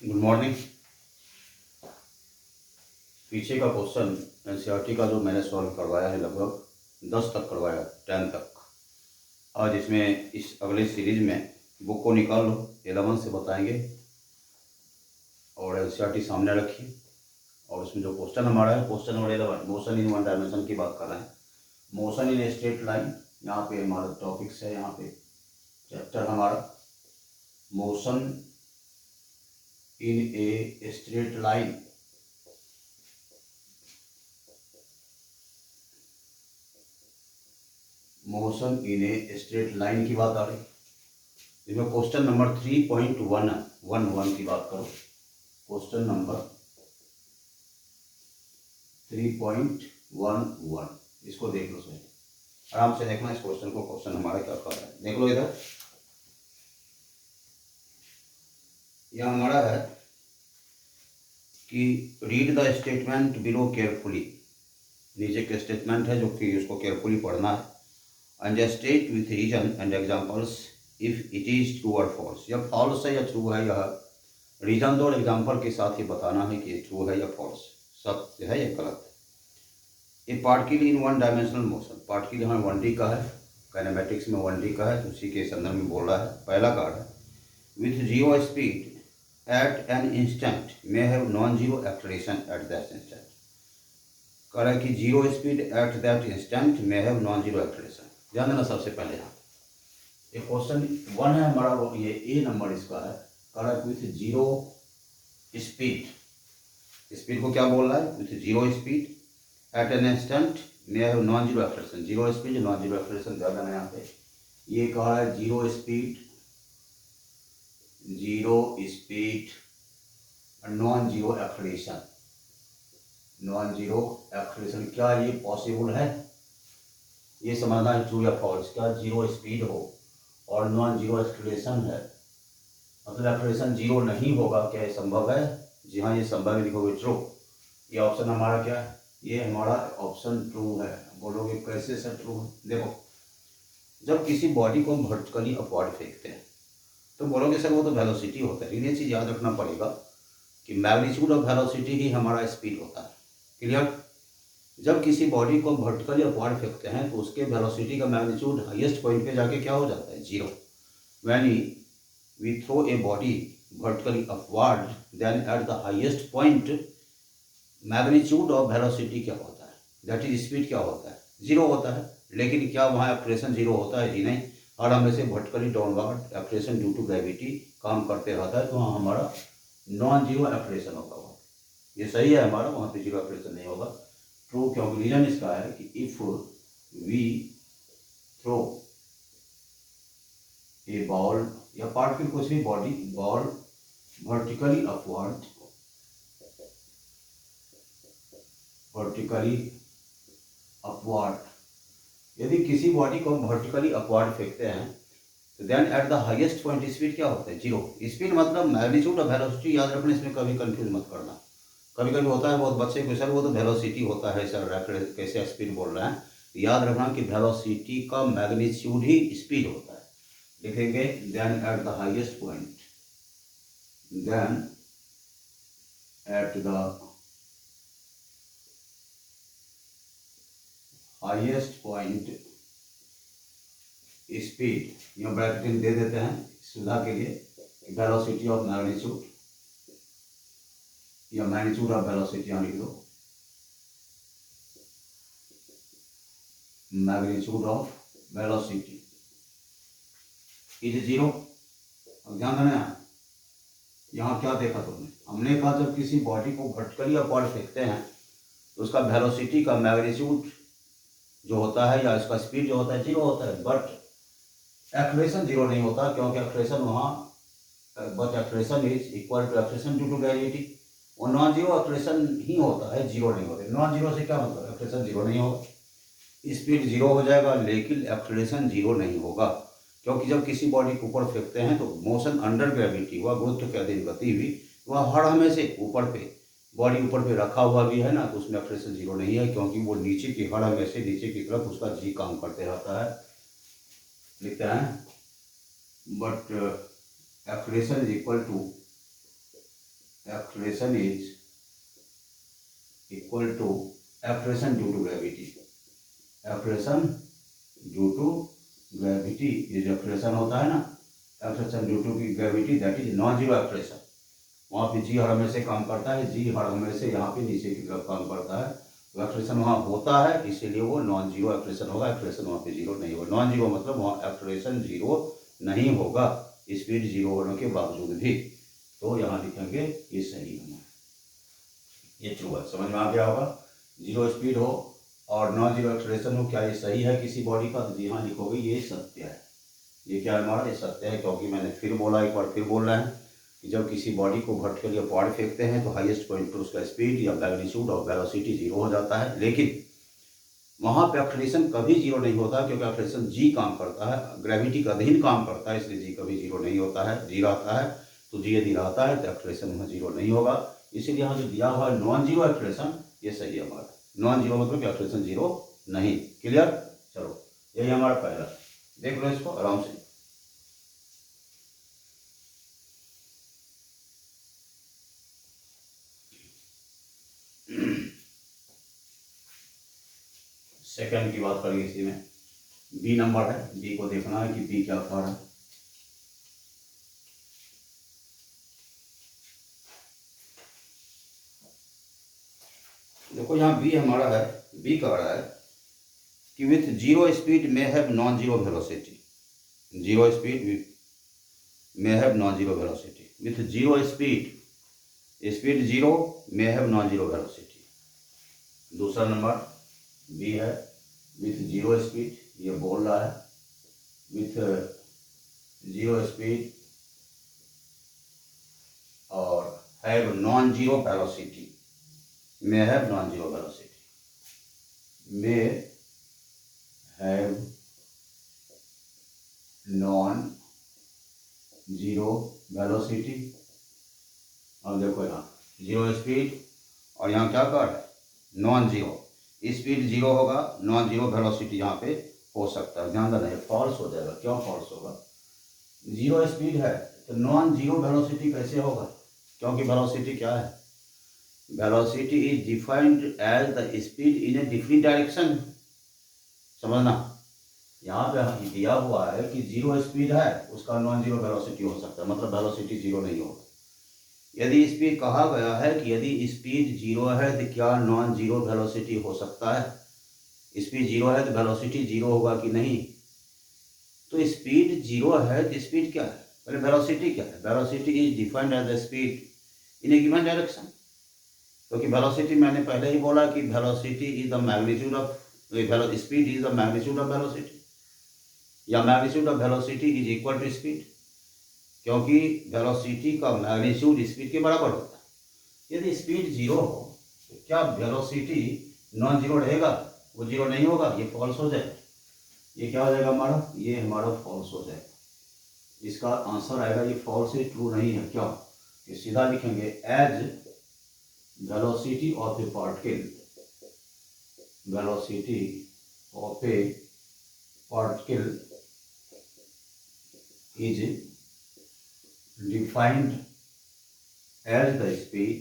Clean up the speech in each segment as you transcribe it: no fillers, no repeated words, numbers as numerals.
Good morning. पीछे का question NCERT का जो मैंने सॉल्व करवाया है लगभग 10 तक करवाया, 10 तक। आज इसमें इस अगले सीरीज में बुक को निकाल लो, 11 से बताएंगे और एनसीईआरटी सामने रखिए। और उसमें जो क्वेश्चन हमारा है, question number 11, motion in one dimension की बात कर रहे हैं। Motion in a straight line, यहाँ पे हमारा टॉपिक्स है, यहाँ पे चैप्टर हमारा motion in a straight line. Motion in a straight line की बात आ रही, इसमें क्वेश्चन नंबर 3.11 की बात करो। क्वेश्चन नंबर 3.11 इसको देख लो सही, आराम से देखना इस क्वेश्चन को। क्वेश्चन हमारा क्या कर रहा है देख लो इधर। यह हमारा है कि read the statement below carefully. नीचे के स्टेटमेंट है जो कि उसको केयरफुली पढ़ना है। And state with reason and examples if it is true और फॉल्स। यह फॉल्स है या ट्रू है, यह रीजन दो और एग्जांपल के साथ ही बताना है कि ये ट्रू है या फॉल्स, सत्य है या गलत है। ये particle in one dimensional motion, particle यहाँ 1D का है, काइनेमेटिक्स में 1D का है, उसी के संदर्भ में बोल रहा है। पहला कार्ड है with zero speed at an instant may have non zero acceleration at that instant. कह रहा है कि zero speed at that instant may have non zero acceleration. ध्यान देना सबसे पहले यहाँ ये क्वेश्चन 1 है हमारा, वो ये ए नंबर इसका है। कह रहा है विथ जीरो स्पीड, स्पीड को क्या बोल रहा है, with zero speed at an instant may have non zero acceleration. Zero speed non zero acceleration, ध्यान देना यहाँ पे। ये कह रहा है zero speed non zero acceleration, non zero acceleration. क्या ये पॉसिबल है, ये समझना है ट्रू या फॉल्स। क्या जीरो स्पीड हो और नॉन जीरो एक्सलेशन है, मतलब एक्सलेशन जीरो नहीं होगा, क्या ये संभव है? जी हाँ, ये संभव है, लिखोगे ट्रू। ये ऑप्शन हमारा क्या है, ये हमारा ऑप्शन ट्रू है। बोलोगे कैसे सर ट्रू है? देखो, जब किसी बॉडी को हम वर्टिकली अपवर्ड फेंकते हैं तो बोलोगे सर वो तो वेलोसिटी होता है। ये चीज़ याद रखना पड़ेगा कि मैग्नीट्यूड ऑफ वेलोसिटी ही हमारा स्पीड होता है। क्लियर? जब किसी बॉडी को वर्टिकली अपवर्ड फेंकते हैं तो उसके वेलोसिटी का मैग्नीट्यूड हाईएस्ट पॉइंट पे जाके क्या हो जाता है, zero. When we throw a body vertically upward then at the highest point magnitude of velocity क्या होता है, दैट इज स्पीड क्या होता है, जीरो होता है। लेकिन क्या वहाँ एक्सलेशन जीरो होता है? जी नहीं। और हमें से vertically downward acceleration due to gravity काम करते रहता है, तो वहाँ हमारा नॉन जीरो एक्सलेशन होगा। वहाँ ये सही है हमारा, वहाँ पे जीरो एक्सलेशन नहीं होगा, ट्रू। क्योंकि रीजन इसका है कि if we throw a ball या पार्टिकल, कुछ भी body, ball vertically upward, vertically upward, यदि किसी बॉडी को हम वर्टिकली अपवर्ड फेंकते हैं तो then at the highest point speed क्या होता है, जीरो। स्पीड मतलब मैग्नीट्यूड ऑफ वेलोसिटी, याद रखना, इसमें कभी कंफ्यूज मत करना। कभी कभी होता है बहुत बच्चे को, सर वो तो वेलोसिटी होता है सर, कैसे स्पीड बोल रहे हैं। याद रखना कि वेलोसिटी का मैग्नीट्यूड ही स्पीड होता है। लिखेंगे then at the highest point, then at the highest point speed, यहाँ ब्रैकेट दे देते हैं सुविधा के लिए, वेलोसिटी ऑफ मैग्नीट्यूड या मैग्नीट्यूड ऑफ वेलोसिटी, यहाँ लिख दो magnitude of velocity is zero. अब ध्यान देना, यहाँ क्या देखा तुमने, हमने कहा जब किसी बॉडी को वर्टिकली अपवर्ड फेंकते हैं तो उसका वेलोसिटी का मैग्नीट्यूड जो होता है या इसका स्पीड जो होता है जीरो होता है, बट एक्सलेशन जीरो नहीं होता, क्योंकि एक्सलेशन वहाँ, but acceleration is equal to acceleration due to gravity. और नॉन जीरो एक्सलेशन ही होता है, जीरो नहीं होता। नॉन जीरो से क्या मतलब, एक्सलेशन जीरो नहीं होगा, स्पीड जीरो हो जाएगा लेकिन एक्सलेशन जीरो नहीं होगा। क्योंकि जब किसी बॉडी को ऊपर फेंकते हैं तो मोशन अंडर ग्रेविटी, वह गुरुत्व के अधीन गति हुई, वह हर हमेशा ऊपर पे, बॉडी ऊपर पे रखा हुआ भी है ना, तो उसमें एक्सलेशन जीरो नहीं है, क्योंकि वो नीचे की हर हमेशा नीचे की तरफ उसका जी काम करते रहता है। लिखते हैं but acceleration is equal to acceleration is equal to acceleration due to gravity. Acceleration due to gravity, ये जो एक्सलेशन होता है ना, एक्सलेशन ड्यू टू की gravity, that is non zero acceleration. वहाँ पे जी हर हमेशा काम करता है, जी हर हमेशा यहाँ पे नीचे की तरफ काम करता है, तो एक्सलेशन वहाँ होता है, इसीलिए वो नॉन जीरो एक्सलेशन होगा। एक्सलेशन वहाँ पे जीरो नहीं होगा। नॉन जीरो मतलब वहाँ एक्सलेशन जीरो नहीं होगा, स्पीड जीरो होने के बावजूद भी। तो यहाँ लिखेंगे ये सही होना, ये ट्रू है। समझ में आ गया होगा। जीरो स्पीड हो और नॉन जीरो एक्सलेशन हो, क्या ये सही है किसी बॉडी का? तो यहाँ लिखोगे ये सत्य है। ये क्या है हमारा? ये सत्य है, क्योंकि मैंने फिर बोला, एक बार फिर बोल रहे हैं कि जब किसी बॉडी को वर्टिकल या फॉरवर्ड फेंकते हैं तो हाईएस्ट पॉइंट पर उसका स्पीड या मैग्नीट्यूड और वेलोसिटी जीरो हो जाता है, लेकिन वहाँ पे एक्सलेशन कभी जीरो नहीं होता, क्योंकि एक्सलेशन जी काम करता है, ग्रेविटी का अधीन काम करता है, इसलिए जी कभी जीरो नहीं होता है। जी रहता है तो जी यदि रहता है तो एक्सलेशन वहाँ जीरो नहीं होगा। इसीलिए यहाँ जो दिया हुआ है नॉन जीरो एक्सलेशन, ये सही है हमारा। नॉन जीरो मतलब एक्सलेशन जीरो नहीं। क्लियर? चलो, यही हमारा पहला। देख लो इसको आराम से। सेकंड की बात करेंगे इसी में। बी नंबर है, बी को देखना है कि बी क्या कह रहा है। देखो यहाँ बी हमारा है, बी कह रहा है कि with zero speed may have non zero velocity. Zero speed may have non zero velocity. With zero speed, speed zero may have non zero velocity. दूसरा नंबर बी है, विथ जीरो स्पीड, ये बोल रहा है विथ जीरो स्पीड और have non zero velocity. May have non zero velocity, may have non zero velocity. अब देखो यहाँ जीरो स्पीड और यहाँ क्या कर है? Non zero. स्पीड जीरो होगा, नॉन जीरो वेलोसिटी यहाँ पे हो सकता है। ध्यान देना, ये फॉल्स हो जाएगा। क्यों फॉल्स होगा? जीरो स्पीड है तो नॉन जीरो वेलोसिटी कैसे होगा? क्योंकि वेलोसिटी क्या है? Velocity is defined as the speed in a different direction. समझना, यहाँ पे दिया हुआ है कि जीरो स्पीड है, उसका नॉन जीरो वेलोसिटी हो सकता है, मतलब वेलोसिटी जीरो नहीं होगा। यदि स्पीड कहा गया है कि यदि स्पीड जीरो है तो क्या नॉन जीरो वेलोसिटी हो सकता है? स्पीड जीरो है तो वेलोसिटी जीरो होगा कि नहीं? तो स्पीड जीरो है तो स्पीड क्या है? पहले वेलोसिटी क्या है? Velocity is defined as the speed in a given direction. क्योंकि वेलोसिटी मैंने पहले ही बोला कि velocity is the magnitude of speed is the magnitude of velocity, या magnitude of velocity is equal to speed, क्योंकि वेलोसिटी का मैग्नीट्यूड स्पीड के बराबर होता है। यदि स्पीड जीरो हो तो क्या वेलोसिटी नॉन जीरो रहेगा? वो जीरो नहीं होगा, ये फॉल्स हो जाएगा। ये क्या हो जाएगा हमारा? ये हमारा फॉल्स हो जाएगा। इसका आंसर आएगा ये फॉल्स है, ट्रू नहीं है। क्यों? ये सीधा लिखेंगे as velocity of a particle, velocity of a particle is defined as the speed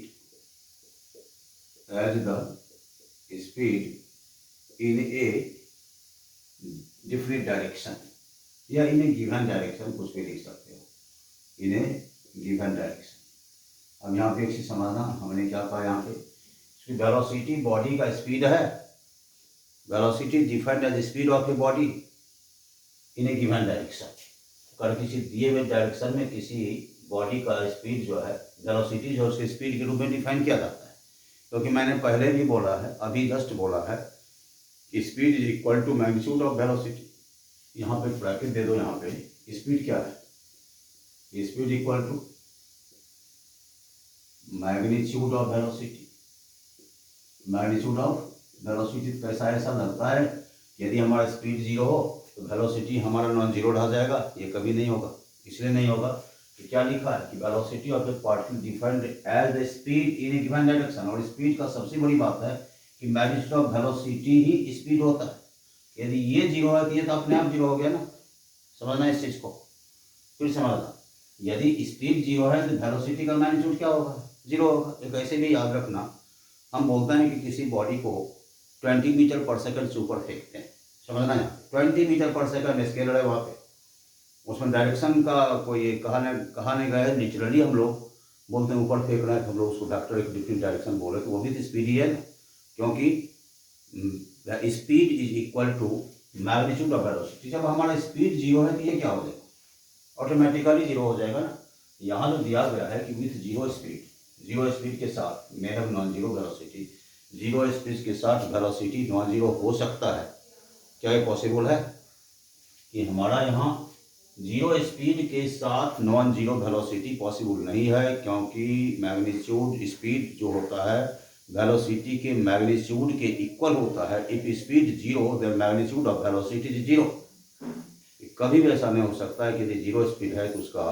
in a different direction, या in a given direction, कुछ भी लिख सकते हो, in a given direction। अब यहाँ पे एक चीज समझना, हमने क्या कहा यहाँ पे? इसकी वेलोसिटी बॉडी का स्पीड है, velocity defined as speed of a body in a given direction. अगर किसी दिए हुए डायरेक्शन में किसी बॉडी का स्पीड जो है, वेलोसिटी जो उसके स्पीड के रूप में डिफाइन किया जाता है। क्योंकि मैंने पहले भी बोला है, अभी जस्ट बोला है कि speed is equal to magnitude of velocity. यहाँ पे ब्रैकेट दे दो, यहाँ पे स्पीड क्या है? Speed equal to magnitude of velocity. Magnitude of velocity कैसा ऐसा लगता है कि यदि हमारा स्पीड जीरो हो तो वेलोसिटी हमारा नॉन जीरो रह जाएगा, ये कभी नहीं होगा। इसलिए नहीं होगा कि क्या लिखा है कि velocity of a particle defined as the speed in a given direction. और स्पीड का सबसे बड़ी बात है कि मैग्नीट्यूड ऑफ वेलोसिटी ही स्पीड होता है। यदि ये जीरो है तो ये तो अपने आप जीरो हो गया ना। समझना इस चीज को, फिर समझना। यदि स्पीड जीरो है तो वेलोसिटी का मैग्नीट्यूड क्या होगा? जीरो होगा। एक ऐसे भी याद रखना, हम बोलते हैं कि किसी बॉडी को 20 मीटर पर सेकंड से ऊपर फेंकते हैं, समझना है, 20 मीटर पर सेकंड स्केलर है वहाँ पे, उसमें डायरेक्शन का कोई कहा नहीं गया है। नेचुरली हम लोग बोलते हैं ऊपर फेंक रहे हैं, तो हम लोग उसको डॉक्टर एक डिफरेंट डायरेक्शन बोले, तो वो भी तो स्पीड ही है ना, क्योंकि speed is equal to magnitude of velocity. जब हमारा स्पीड जीरो है तो ये क्या हो जाएगा, ऑटोमेटिकली जीरो हो जाएगा ना। यहाँ जो दिया गया है कि विथ जीरो स्पीड के साथ में have non zero velocity, zero speed के साथ वेलोसिटी नॉन जीरो हो सकता है। क्या ये पॉसिबल है कि हमारा यहाँ जीरो स्पीड के साथ नॉन जीरो वेलोसिटी पॉसिबल नहीं है, क्योंकि मैग्नीट्यूड स्पीड जो होता है वेलोसिटी के मैग्नीट्यूड के इक्वल होता है। If speed zero then magnitude of velocity is zero. कभी भी ऐसा नहीं हो सकता है कि यदि जीरो स्पीड है तो उसका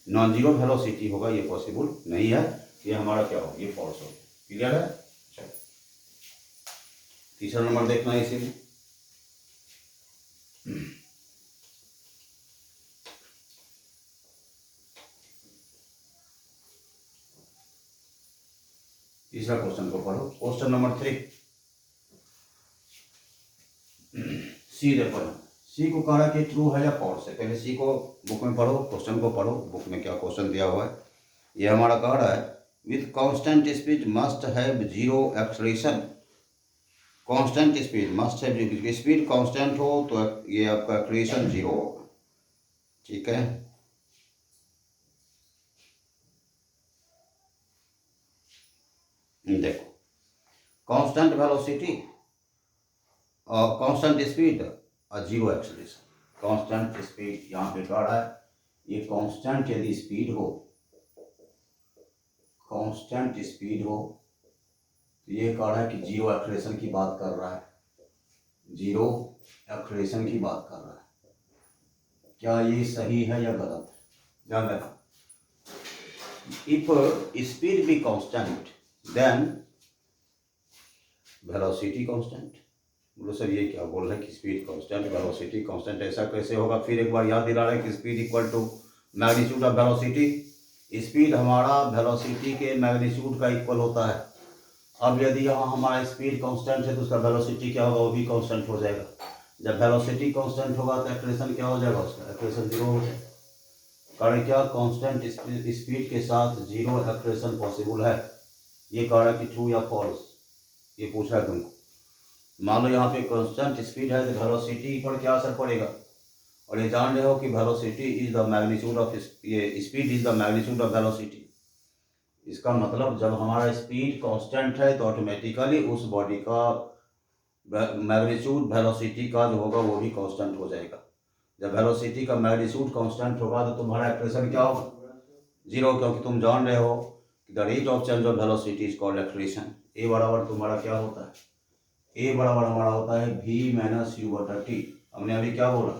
नॉन जीरो वेलोसिटी होगा, ये पॉसिबल नहीं है। ये हमारा क्या होगा, ये फॉल्स होगा। क्लियर है? चलो तीसरा नंबर देखना है इसी में। तीसरा क्वेश्चन को पढ़ो, क्वेश्चन नंबर 3। सी देखो, सी को कहा कि ट्रू है या फॉल्स है। पहले सी को बुक में पढ़ो, क्वेश्चन को पढ़ो, बुक में क्या क्वेश्चन दिया हुआ है। ये हमारा कह रहा है with constant speed must have zero acceleration. Constant speed must have zero, speed constant हो तो ये आपका एक्सेलरेशन जीरो होगा। ठीक है, देखो कांस्टेंट वेलोसिटी और कांस्टेंट स्पीड और जीरो एक्सेलरेशन। कांस्टेंट स्पीड यहाँ पे कह रहा है, ये कांस्टेंट यदि स्पीड हो, कांस्टेंट स्पीड हो तो ये कह रहा है कि जीरो एक्सेलरेशन की बात कर रहा है, जीरो एक्सेलरेशन की बात कर रहा है। क्या ये सही है या गलत है? ध्यान रखना, if speed be constant then velocity constant. बोलो सर ये क्या बोल रहे हैं कि स्पीड कांस्टेंट वेलोसिटी कांस्टेंट, ऐसा कैसे होगा? फिर एक बार याद दिला रहे हैं कि speed equal to magnitude of velocity. Speed हमारा वेलोसिटी के मैग्नीट्यूड का इक्वल होता है। अब यदि यहाँ हमारा स्पीड कांस्टेंट है तो उसका वेलोसिटी क्या होगा, वो भी कांस्टेंट हो जाएगा। जब वेलोसिटी कांस्टेंट होगा तो एक्सेलरेशन क्या हो जाएगा, उसका एक्सेलरेशन जीरो हो जाएगा। कारण क्या, कांस्टेंट स्पीड के साथ जीरो एक्सेलरेशन पॉसिबल है। ये कह रहा है कि ट्रू या फॉल्स, ये पूछ रहा है तुमको। मान लो यहाँ पे कांस्टेंट स्पीड है तो वेलोसिटी पर क्या असर पड़ेगा, और ये जान रहे हो कि velocity is the magnitude of, ये speed is the magnitude of velocity. इसका मतलब जब हमारा स्पीड कांस्टेंट है तो ऑटोमेटिकली उस बॉडी का मैग्नीट्यूड वेलोसिटी का जो होगा वो भी कांस्टेंट हो जाएगा। जब वेलोसिटी का मैग्नीट्यूड कांस्टेंट होगा तो तुम्हारा एक्सेलरेशन क्या होगा, जीरो, क्योंकि तुम जान रहे हो कि the rate of change of velocity is called acceleration. A बराबर तुम्हारा क्या होता है, ए बराबर हमारा होता है v माइनस यू बटा टी। हमने अभी क्या बोला,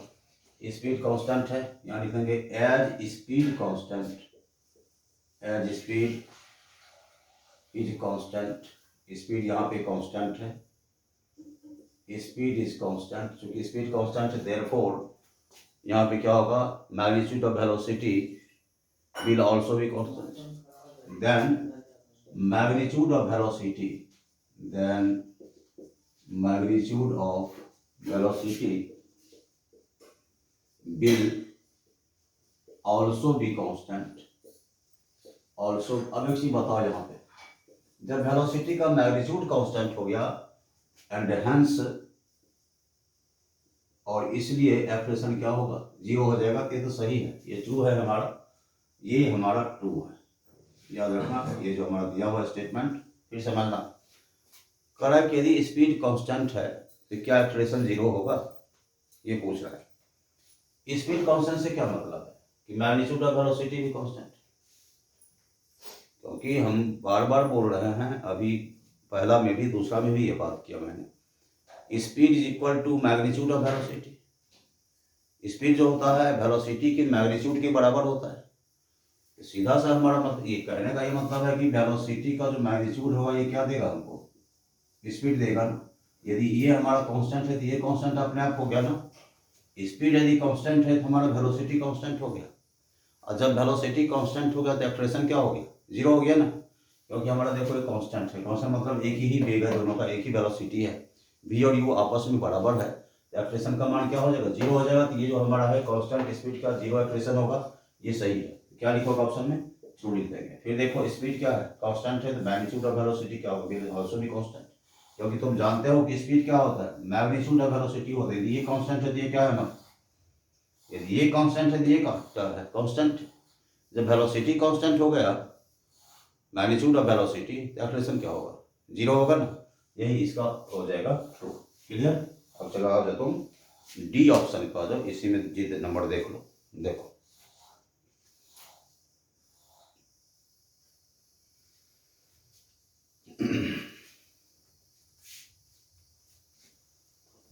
स्पीड कांस्टेंट है, यहाँ लिखेंगे as speed constant, as speed is constant. Speed यहाँ पे कांस्टेंट है, स्पीड इज कांस्टेंट। चूंकि स्पीड कांस्टेंट है देयरफॉर यहाँ पे क्या होगा, magnitude of velocity will also be constant. Then magnitude of velocity, then magnitude of velocity will also be constant। also अब एक चीज बताओ, यहाँ पे जब वेलोसिटी का मैग्नीट्यूड कांस्टेंट हो गया एंड हेंस, और इसलिए एक्सेलरेशन क्या होगा, जीरो हो जाएगा। ये तो सही है, ये ट्रू है हमारा, ये हमारा ट्रू है। याद रखना ये जो हमारा दिया हुआ स्टेटमेंट, फिर समझना। कह कि यदि स्पीड कांस्टेंट है तो क्या एक्सेलरेशन जीरो होगा, ये पूछ रहा है। स्पीड कांस्टेंट से क्या मतलब है कि मैग्नीट्यूड ऑफ वेलोसिटी भी कांस्टेंट, क्योंकि हम बार बार बोल रहे हैं, अभी पहला में भी दूसरा में भी ये बात किया मैंने, speed is equal to magnitude of velocity. Speed जो होता है वेलोसिटी के मैग्नीट्यूड के बराबर होता है। सीधा सा हमारा मतलब ये कहने का ये मतलब है कि वेलोसिटी का जो मैग्नीट्यूड होगा ये क्या देगा, हमको स्पीड देगा ना। यदि ये हमारा कांस्टेंट है तो ये कांस्टेंट अपने आप हो गया ना। स्पीड यदि कांस्टेंट है तो हमारा वेलोसिटी कांस्टेंट हो गया, और जब वेलोसिटी कांस्टेंट हो गया तो एक्सेलरेशन क्या हो गया, जीरो हो गया ना। क्योंकि हमारा देखो एक कांस्टेंट है, कांस्टेंट मतलब एक ही वेग है, दोनों का एक ही वेलोसिटी है, v और u आपस में बराबर है, एक्सलेशन का मान क्या हो जाएगा, जीरो हो जाएगा। तो ये जो हमारा है कांस्टेंट स्पीड का जीरो एक्सलेशन होगा, ये सही है। क्या लिखोगे ऑप्शन में, ट्रू लिख देंगे। फिर देखो स्पीड क्या है, कांस्टेंट है, तो मैग्नीट्यूड ऑफ वेलोसिटी क्या होगा, आल्सो भी कांस्टेंट, क्योंकि तुम जानते हो कि स्पीड क्या होता है, मैग्नीट्यूड ऑफ वेलोसिटी होता है। ये कांस्टेंट है, ये क्या है ना, यदि ये कांस्टेंट है, ये क्या है, कांस्टेंट। जब वेलोसिटी कांस्टेंट हो गया, मैग्नीट्यूड ऑफ वेलोसिटी, तो एक्सलेशन क्या होगा, जीरो होगा ना। यही इसका हो जाएगा ट्रू। क्लियर। अब चलो आ जाओ तुम डी ऑप्शन पे आ जाओ, इसी में जी नंबर देख लो। देखो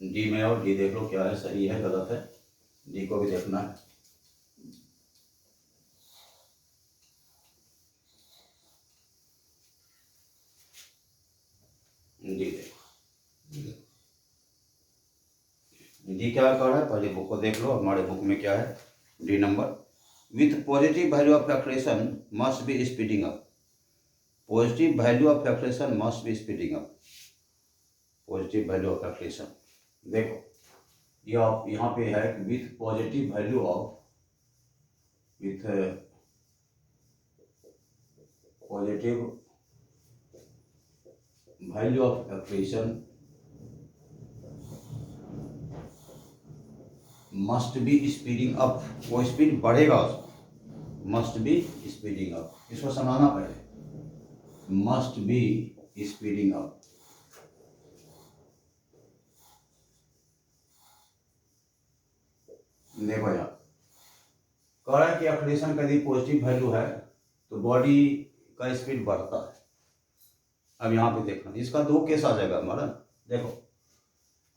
डी में और डी देख लो क्या है, सही है गलत है, डी को भी देखना है। डी देखो, डी क्या कर रहा है, पहले बुक को देख लो, हमारे बुक में क्या है, D number, with positive value of acceleration must be speeding up, positive value of acceleration must be speeding up, positive value of acceleration. देखो ये आप यहाँ पे है कि with positive value of, with positive value of acceleration must be speeding up, वो speed बढ़ेगा, must be speeding up, इसको समझाना पड़ेगा, मस्ट बी स्पीडिंग अप। देखो यहाँ कह रहा है कि एक्सलेशन का यदि पॉजिटिव वैल्यू है तो बॉडी का स्पीड बढ़ता है। अब यहाँ पे देखना, इसका दो केस आ जाएगा हमारा। देखो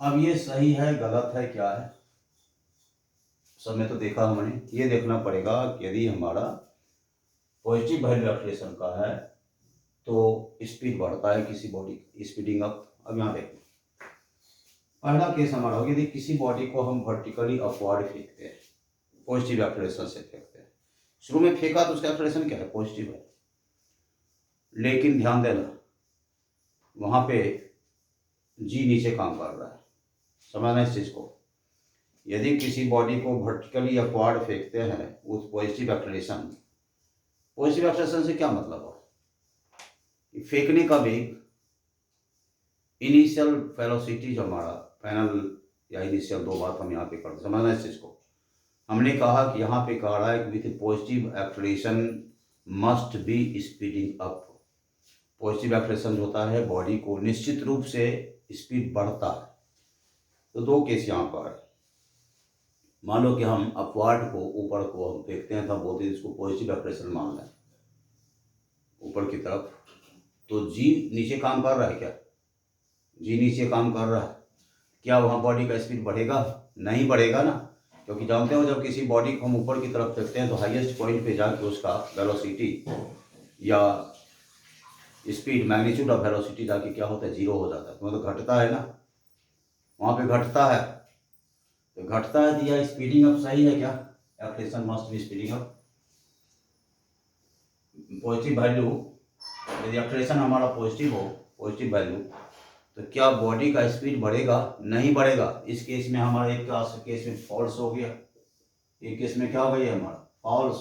अब ये सही है गलत है क्या है, सब में तो देखा हमने, ये देखना पड़ेगा कि यदि हमारा पॉजिटिव वैल्यू एक्सलेशन का है तो स्पीड बढ़ता है किसी बॉडी, स्पीडिंग अप। अब यहाँ देखो पहला केस हमारा हो, यदि किसी बॉडी को हम वर्टिकली अपवर्ड फेंकते हैं, पॉजिटिव एक्सलेशन से फेंकते हैं, शुरू में फेंका तो उसका एक्सलेशन क्या है, पॉजिटिव है, लेकिन ध्यान देना वहाँ पे जी नीचे काम कर रहा है, समझना इस चीज़ को। यदि किसी बॉडी को वर्टिकली अपवर्ड फेंकते हैं उस पॉजिटिव एक्सलेशन, पॉजिटिव एक्सलेशन से क्या मतलब है, फेंकने का वेग, इनिशियल वेलोसिटी जो हमारा फाइनल या इनिशियल, दो बात हम यहाँ पे करते, समझना इस चीज़ को। हमने कहा कि यहाँ पे कह रहा है कि with positive acceleration must be speeding up, positive acceleration होता है बॉडी को निश्चित रूप से स्पीड बढ़ता है। तो दो केस यहाँ पर, मान लो कि हम अपवर्ड को, ऊपर को हम फेंकते हैं तो हम बोलते हैं इसको पॉजिटिव एक्सलेशन मान लें, ऊपर की तरफ, तो जी नीचे काम कर रहा है क्या, जी नीचे काम कर रहा है, क्या वहाँ बॉडी का स्पीड बढ़ेगा, नहीं बढ़ेगा ना, क्योंकि जानते हो जब किसी बॉडी को हम ऊपर की तरफ फेंकते हैं तो हाईएस्ट पॉइंट पे जाके उसका वेलोसिटी या स्पीड, मैग्नीट्यूड ऑफ वेलोसिटी जाके क्या होता है, जीरो हो जाता है, तो मतलब घटता है ना, वहाँ पे घटता है, तो घटता है तो यह स्पीडिंग अप सही है क्या, acceleration must be speeding up. Positive value, यदि एक्सलेशन हमारा पॉजिटिव हो, पॉजिटिव वैल्यू, तो क्या बॉडी का स्पीड बढ़ेगा, नहीं बढ़ेगा। इस केस में हमारा एक केस में फॉल्स हो गया, एक केस में क्या हो गया हमारा फॉल्स,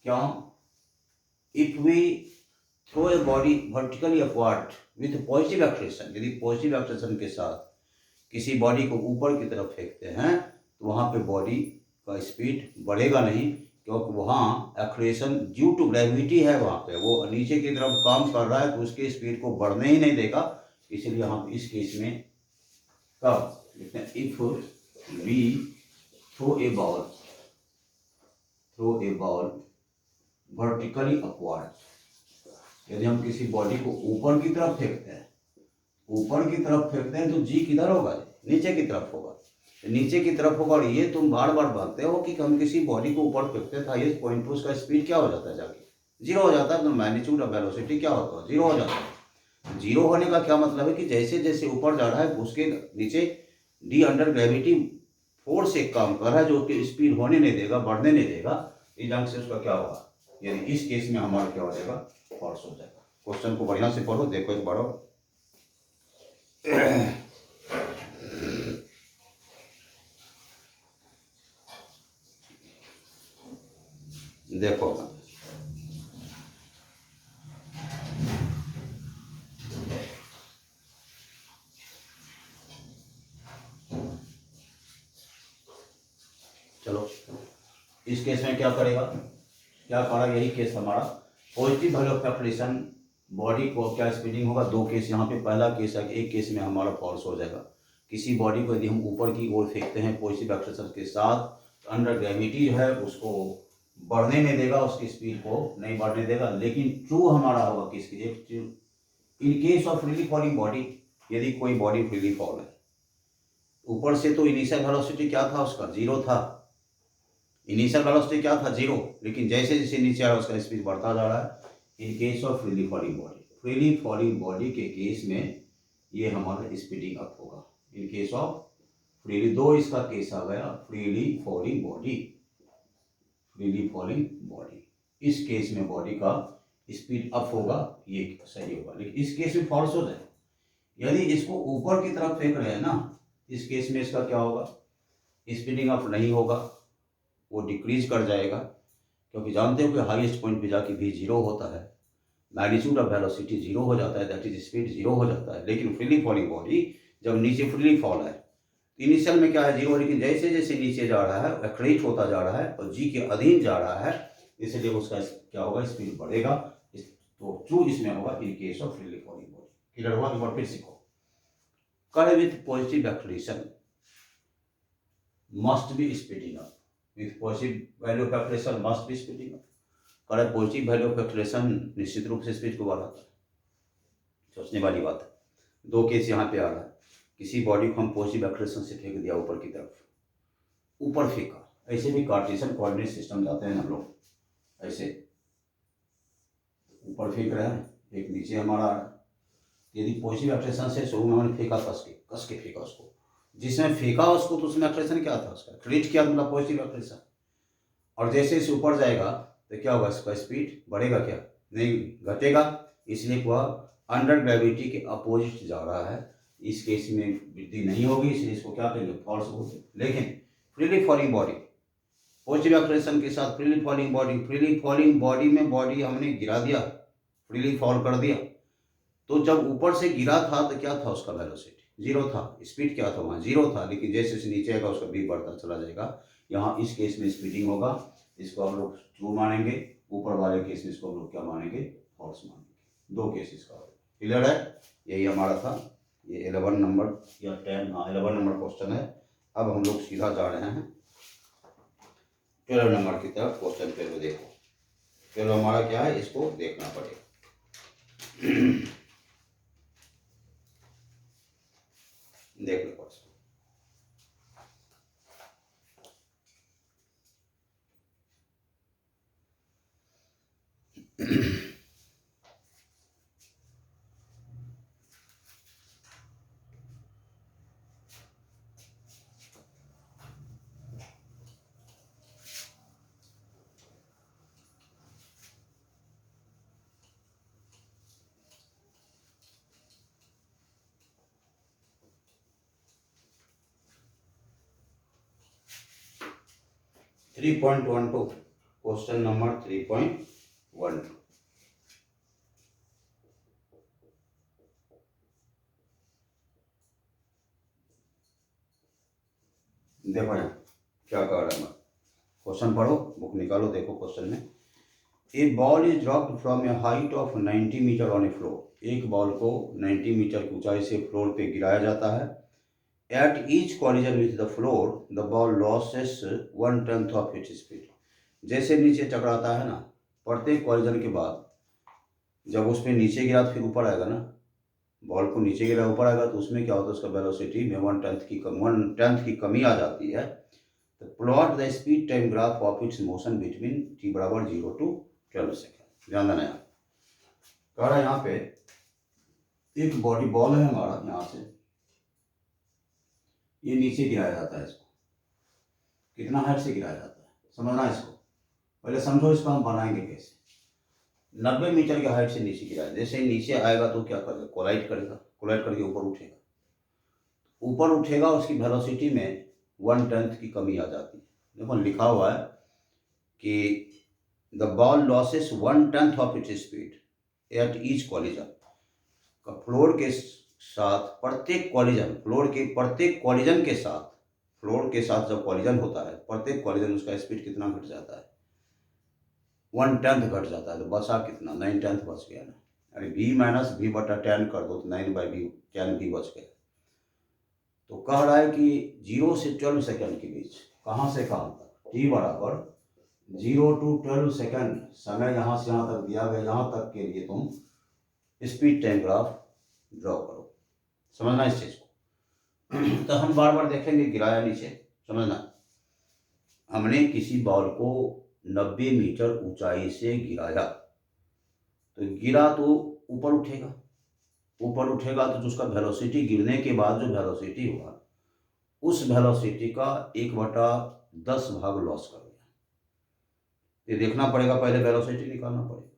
क्यों, if we throw a body vertically upward with positive acceleration, यदि पॉजिटिव एक्सलेशन के साथ किसी बॉडी को ऊपर की तरफ फेंकते हैं तो वहाँ पे बॉडी का स्पीड बढ़ेगा नहीं, क्योंकि वहाँ एक्सलेशन ड्यू टू ग्रेविटी है, वहाँ पे वो नीचे की तरफ काम कर रहा है तो उसके स्पीड को बढ़ने ही नहीं देगा। इसलिए हम इस केस में कब लिखते हैं, if we throw a ball vertically upward, यदि हम किसी बॉडी को ऊपर की तरफ फेंकते हैं, ऊपर की तरफ फेंकते हैं तो जी किधर होगा, नीचे की तरफ होगा, नीचे की तरफ होगा। और ये तुम बार बार बोलते हो कि हम किसी बॉडी को ऊपर फेंकते हैं तो हाईएस्ट पॉइंट पर उसका स्पीड क्या हो जाता है, जाके जीरो हो जाता है, तो मैग्नीट्यूड ऑफ वेलोसिटी क्या होता है, जीरो हो जाता है। जीरो होने का क्या मतलब है कि जैसे जैसे ऊपर जा रहा है उसके नीचे डी अंडर ग्रेविटी फोर्स एक काम कर रहा है जो कि स्पीड होने नहीं देगा, बढ़ने नहीं देगा, इस ढंग से उसका क्या होगा, यदि इस केस में हमारा क्या हो जाएगा, फॉल्स हो जाएगा। क्वेश्चन को बढ़िया से पढ़ो, देखो एक बार। देखो चलो, इस केस में क्या करेगा, क्या करा, यही केस हमारा positive value of calculation body को क्या स्पीडिंग होगा। दो केस यहाँ पे, पहला केस है एक केस में हमारा फॉल्स हो जाएगा। किसी बॉडी को यदि हम ऊपर की ओर फेंकते हैं पॉजिटिव एक्सेलरेशन के साथ, तो अंडर ग्रेविटी जो है उसको बढ़ने नहीं देगा, उसकी स्पीड को नहीं बढ़ने देगा। लेकिन ट्रू हमारा होगा किसकी, एक in case of freely falling body, यदि कोई बॉडी फ्रीली फॉल है ऊपर से, तो इनिशियल वेलोसिटी क्या था उसका, जीरो था। इनिशियल वेलोसिटी क्या था, जीरो, लेकिन जैसे जैसे नीचे आ रहा है उसका स्पीड बढ़ता जा रहा है। In case of freely falling body, freely falling body के केस में ये हमारा स्पीडिंग अप होगा। इन केस ऑफ फ्रीली, दो इसका केस आ गया, freely falling body, freely falling body, इस केस में बॉडी का स्पीड अप होगा, ये सही होगा। लेकिन इस केस में फॉल्स हो जाए, यदि इसको ऊपर की तरफ फेंक रहे हैं ना, इस केस में इसका क्या होगा, स्पीडिंग अप नहीं होगा, वो डिक्रीज कर जाएगा। क्योंकि जानते हो कि हाईएस्ट पॉइंट पे जाके भी जीरो होता है, मैग्नीट्यूड ऑफ वेलोसिटी जीरो हो जाता है, दैट इज स्पीड जीरो हो जाता है। लेकिन फ्रीली फॉलिंग बॉडी जब नीचे फ्रीली फॉल है, इनिशियल में क्या है, जीरो, लेकिन जैसे जैसे नीचे जा रहा है एक्रेट होता जा रहा है और जी के अधीन जा रहा है, इसलिए उसका क्या होगा, स्पीड बढ़ेगा। तो ट्रू इसमें होगा in case of freely falling body. Clear हुआ, एक बार फिर सीखो। कर with positive acceleration must be speeding up, with positive value of acceleration must be speeding up. कर पॉजिटिव वैल्यू ऑफ एक्सेलरेशन निश्चित रूप से स्पीड को बढ़ाता है। सोचने वाली बात है। दो केस यहाँ पे आ रहा है, किसी बॉडी को हम पॉजिटिव एक्सेलरेशन से फेंक दिया ऊपर की तरफ, ऊपर फेंका, ऐसे भी कार्टेशियन कोऑर्डिनेट सिस्टम जाते हैं हम लोग, ऐसे ऊपर फेंक रहे हैं, एक नीचे हमारा आ रहा है। यदि पॉजिटिव एक्सेलरेशन से शुरू में हमने फेंका, कस के फेंका उसको, जिसमें फेंका उसको, तो उसमें एक्सेलरेशन क्या था उसका, क्रिएट किया मतलब पॉजिटिव एक्सेलरेशन। और जैसे इसे ऊपर जाएगा तो क्या होगा, इसका स्पीड बढ़ेगा क्या, नहीं घटेगा। इसलिए वह अंडर ग्रेविटी के अपोजिट जा रहा है, इस केस में वृद्धि नहीं होगी, इसलिए इसको क्या करेंगे, फॉल्स बोलते। लेकिन freely falling body, positive acceleration के साथ freely falling body, freely falling body में बॉडी हमने गिरा दिया, फ्रीली फॉल कर दिया, तो जब ऊपर से गिरा था तो क्या था उसका वेलोसिटी, जीरो था, स्पीड क्या था वहाँ, जीरो था। लेकिन जैसे जैसे नीचे आएगा उसका भी बढ़ता चला जाएगा। यहाँ इस केस में स्पीडिंग होगा, इसको हम लोग ट्रू मानेंगे, ऊपर वाले केस में इसको हम लोग क्या मानेंगे, फॉल्स मानेंगे। दो केसेस का। क्लियर है, यही हमारा था, ये 11 नंबर या 10, हाँ 11 नंबर क्वेश्चन है। अब हम लोग सीधा जा रहे हैं 12 नंबर की तरफ। क्वेश्चन 12 देखो, 12 हमारा क्या है, इसको देखना पड़ेगा। देख लो क्वेश्चन। 3.12 question number 3.12। देखो यहाँ क्या कह रहा है, क्वेश्चन पढ़ो, बुक निकालो, देखो क्वेश्चन में। A ball is dropped from a height of 90 metre on a floor. एक बॉल को 90 मीटर की ऊंचाई से फ्लोर पे गिराया जाता है। At each collision with the floor the ball loses 1/10 of its speed. जैसे नीचे टकराता है ना, प्रत्येक कॉलिजन के बाद जब उस पर नीचे गिरा तो फिर ऊपर आएगा ना, बॉल को नीचे गिरा ऊपर आएगा, तो उसमें क्या होता है, उसका वेलोसिटी में 1/10 की कमी आ जाती है। तो plot the speed time graph of its motion between t बराबर 0 to 12 सेकेंड। ध्यान देना यार, कह रहा है यहाँ पे एक बॉडी बॉल है हमारा, यहाँ से ये नीचे गिराया जाता है, इसको कितना हाइट से गिराया जाता है समझना इसको, पहले समझो इसको हम बनाएंगे कैसे। 90 मीटर की हाइट से नीचे गिराया, जैसे ही नीचे आएगा तो क्या करेगा, कोलाइड करेगा, कोलाइड करके ऊपर उठेगा, ऊपर उठेगा उसकी वेलोसिटी में 1/10 की कमी आ जाती है। देखो लिखा हुआ है कि the ball loses 1/10 of its speed at each collision. Floor के साथ प्रत्येक कॉलिजन, फ्लोर के साथ जब कॉलिजन होता है, प्रत्येक कॉलिजन उसका स्पीड कितना घट जाता है, 1/10 घट जाता है। तो बचा कितना, 9/10 बच गया ना। अरे v माइनस वी बटा 10 कर दो तो 9/v 10v बच गया। तो कह रहा है कि 0 से 12 सेकंड के बीच, कहाँ से कहाँ तक, t बराबर 0 to 12 सेकंड समय यहाँ से यहाँ तक दिया गया, यहाँ तक के लिए तुम स्पीड टाइम ग्राफ ड्रॉ करो। समझना इस चीज़ को। तो हम बार बार देखेंगे गिराया नीचे, समझना। हमने किसी बॉल को 90 मीटर ऊंचाई से गिराया, तो गिरा तो ऊपर उठेगा, ऊपर उठेगा तो जो उसका वेलोसिटी, गिरने के बाद जो वेलोसिटी हुआ, उस वेलोसिटी का 1/10 भाग लॉस कर दिया। ये देखना पड़ेगा, पहले वेलोसिटी निकालना पड़ेगा,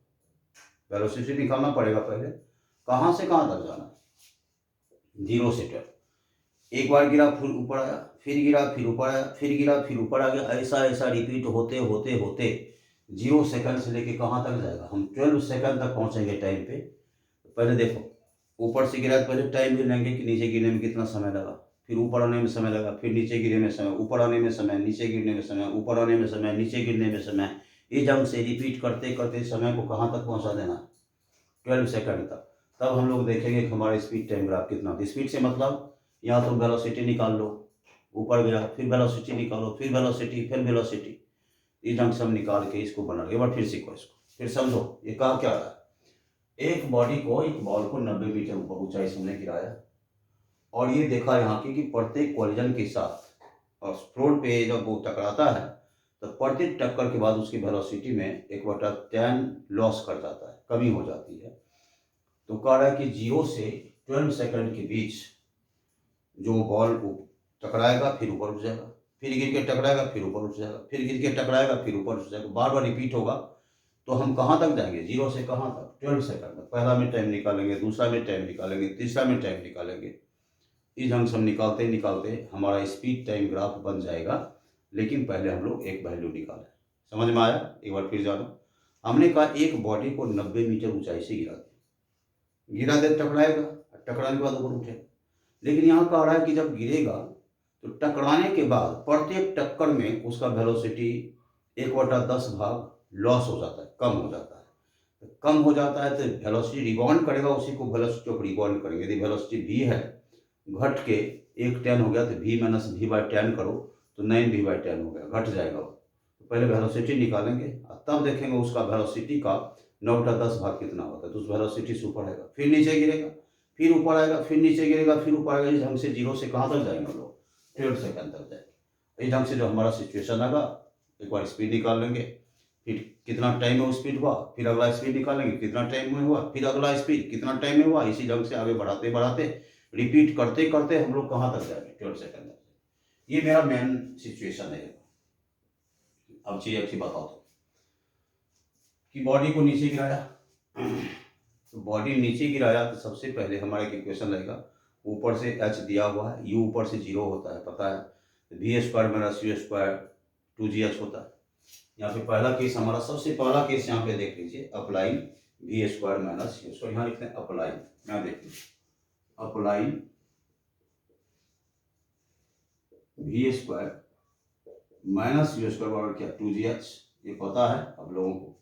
वेलोसिटी निकालना पड़ेगा पहले। कहाँ से कहाँ तक जाना है, 0 से 12। एक बार गिरा फिर ऊपर आया, फिर गिरा फिर ऊपर आया, फिर गिरा फिर ऊपर आ गया, ऐसा ऐसा रिपीट होते होते होते 0 सेकंड से लेके कहाँ तक जाएगा, हम 12 सेकंड तक पहुँचेंगे टाइम पे। पहले देखो, ऊपर से गिरा तो पहले टाइम भी लेंगे कि नीचे गिरने में कितना समय लगा, फिर ऊपर आने में समय लगा, फिर नीचे गिरने में समय, ऊपर आने में समय, नीचे गिरने में समय, ऊपर आने में समय, नीचे गिरने में समय। इस ढंग से रिपीट करते करते समय को कहाँ तक पहुँचा देना, 12 सेकंड तक। तब हम लोग देखेंगे कि हमारा स्पीड टाइम ग्राफ कितना। स्पीड से मतलब यहाँ तुम वेलोसिटी निकाल लो, ऊपर गया फिर वेलोसिटी निकालो, फिर वेलोसिटी, फिर वेलोसिटी। इस ढंग से हम निकाल के इसको बना लो। एक बार फिर सीखो इसको, फिर समझो ये कहा क्या रहा है। एक बॉडी को, एक बॉल को 90 मीटर ऊपर ऊंचाई से हमने गिराया, और ये देखा यहाँ की कि प्रत्येक कॉलिजन के साथ और फ्लोर पे जब वो टकराता है तो प्रत्येक टक्कर के बाद उसकी वेलोसिटी में 1/10 लॉस कर जाता है, कमी हो जाती है। तो कह रहा है कि 0 से 12 सेकंड के बीच जो बॉल टकराएगा फिर ऊपर उठ जाएगा, फिर गिर के टकराएगा फिर ऊपर उठ जाएगा, फिर गिर के टकराएगा फिर ऊपर उठ जाएगा, बार बार रिपीट होगा। तो हम कहाँ तक जाएंगे, 0 से कहाँ तक, 12 सेकंड तक। पहला में टाइम निकालेंगे, दूसरा में टाइम निकालेंगे, तीसरा में टाइम निकालेंगे। इस ढंग से हम निकालते निकालते हमारा स्पीड टाइम ग्राफ बन जाएगा। लेकिन पहले हम लोग एक वैल्यू निकालें। समझ में आया, एक बार फिर जानो। हमने कहा एक बॉडी को 90 मीटर ऊंचाई से गिरा दे, टकराएगा, टकराने के बाद ऊपर उठेगा। लेकिन यहाँ कह रहा है कि जब गिरेगा तो टकराने के बाद प्रत्येक टक्कर में उसका वेलोसिटी 1/10 भाग लॉस हो जाता है, कम हो जाता है। तो कम हो जाता है तो वेलोसिटी रिबाउंड करेगा, उसी को वेलोसिटी को रिबाउंड करेंगे। यदि वेलोसिटी v है, घट के 1/10 हो गया तो v माइनस v बाई 10 करो तो 9v बाई 10 हो गया, घट जाएगा वो। तो पहले वेलोसिटी निकालेंगे और तब देखेंगे उसका वेलोसिटी का 9/10 भाग कितना होता है। तो उस वेलोसिटी से ऊपर आएगा, फिर नीचे गिरेगा, फिर ऊपर आएगा, फिर नीचे गिरेगा, फिर ऊपर आएगा। इस ढंग से 0 से कहाँ तक जाएंगे हम लोग, 12 सेकंड तक जाएंगे। इस ढंग से जो हमारा सिचुएशन आएगा, एक बार स्पीड निकाल लेंगे, फिर कितना टाइम में वो स्पीड हुआ, फिर अगला स्पीड निकालेंगे कितना टाइम में हुआ, फिर अगला स्पीड कितना टाइम में हुआ। इसी ढंग से आगे बढ़ाते बढ़ाते रिपीट करते करते हम लोग कहाँ तक जाएंगे, 12 सेकंड तक। ये मेरा मेन सिचुएशन है। अब चीज अच्छी बताओ तो, कि बॉडी को नीचे गिराया, तो बॉडी नीचे गिराया तो सबसे पहले हमारा एक इक्वेशन लगेगा, ऊपर से h दिया हुआ है, u ऊपर से 0 होता है पता है, v² माइनस u² 2gh होता है। यहाँ पे पहला केस हमारा, सबसे पहला केस यहाँ पे देख लीजिए, अप्लाई v² माइनस u²। यहाँ लिखते हैं अप्लाई, यहाँ देख लीजिए अप्लाई v² माइनस u² बराबर क्या, 2gh। ये पता है अब लोगों को।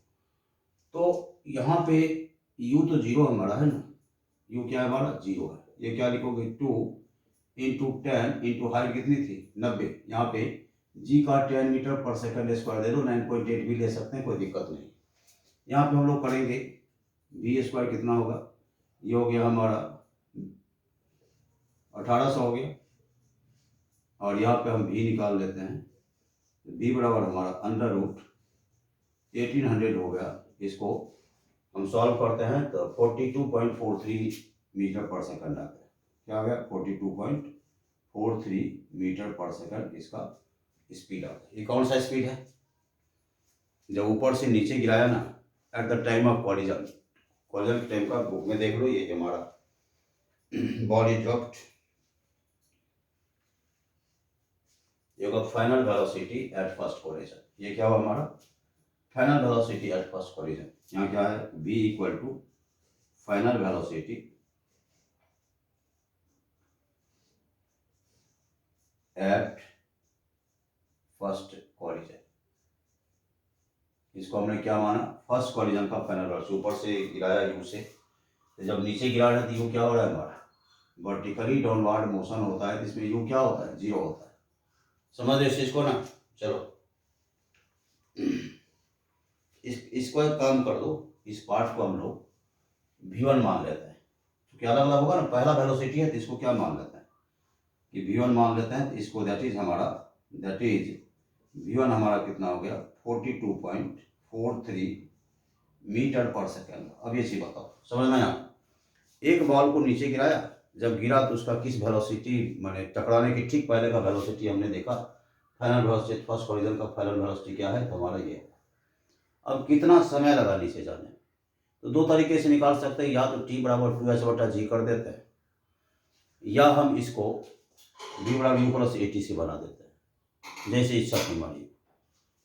तो यहाँ पे u तो 0 हमारा है ना, u क्या है हमारा, 0 है। ये क्या लिखोगे, 2 इंटू 10 इंटू हाइट कितनी थी, 90। यहाँ पे g का 10 मीटर पर सेकंड स्क्वायर दे दो, 9.8 भी ले सकते हैं, कोई दिक्कत नहीं। यहाँ पे हम लोग करेंगे v² कितना होगा, ये हो गया हमारा 1800 हो गया, और यहाँ पे हम v निकाल लेते हैं। v बराबर हमारा अंडर रूट 1800 हो गया। इसको हम सॉल्व करते हैं तो 42.43 मीटर पर सेकंड आता है। क्या आ गया, 42.43 मीटर पर सेकंड इसका स्पीड आता है। ये कौन सा स्पीड है, जब ऊपर से नीचे गिराया ना at the time of collision, collision के टाइम का बुक में देख लो, ये हमारा बॉल इज ड्रॉप्ड, ये होगा final velocity at first collision. ये क्या हुआ हमारा final velocity at first collision. यहाँ क्या है v equal to final velocity at first collision. इसको हमने क्या माना फर्स्ट कॉलिजन का फाइनल वेलोसिटी। ऊपर से गिराया यू से, तो जब नीचे गिरा रहा है तो यू क्या हो रहा है हमारा वर्टिकली डाउनवर्ड मोशन होता है, इसमें यू क्या होता है 0 होता है। समझ रहे इस चीज को ना। चलो इसको एक काम कर दो, इस पार्ट को हम लोग v1 मान लेते हैं, क्योंकि अलग अलग होगा ना, पहला वेलोसिटी है तो इसको क्या मान लेते हैं कि v1 मान लेते हैं। तो इसको दैट इज v1 हमारा कितना हो गया 42.43 मीटर पर सेकेंड। अब ये चीज बताओ, समझ में आया। एक बॉल को नीचे गिराया, जब गिरा तो उसका किस वेलोसिटी, माने टकराने के ठीक पहले का वेलोसिटी हमने देखा, फाइनल वेलोसिटी फर्स्ट कॉलिजन का फाइनल वेलोसिटी क्या है तो हमारा ये। अब कितना समय लगा नीचे जाने, तो दो तरीके से निकाल सकते हैं, या तो t बराबर 2h/g कर देते हैं, या हम इसको v बराबर u प्लस at से बना देते हैं, जैसे इच्छा हमारी।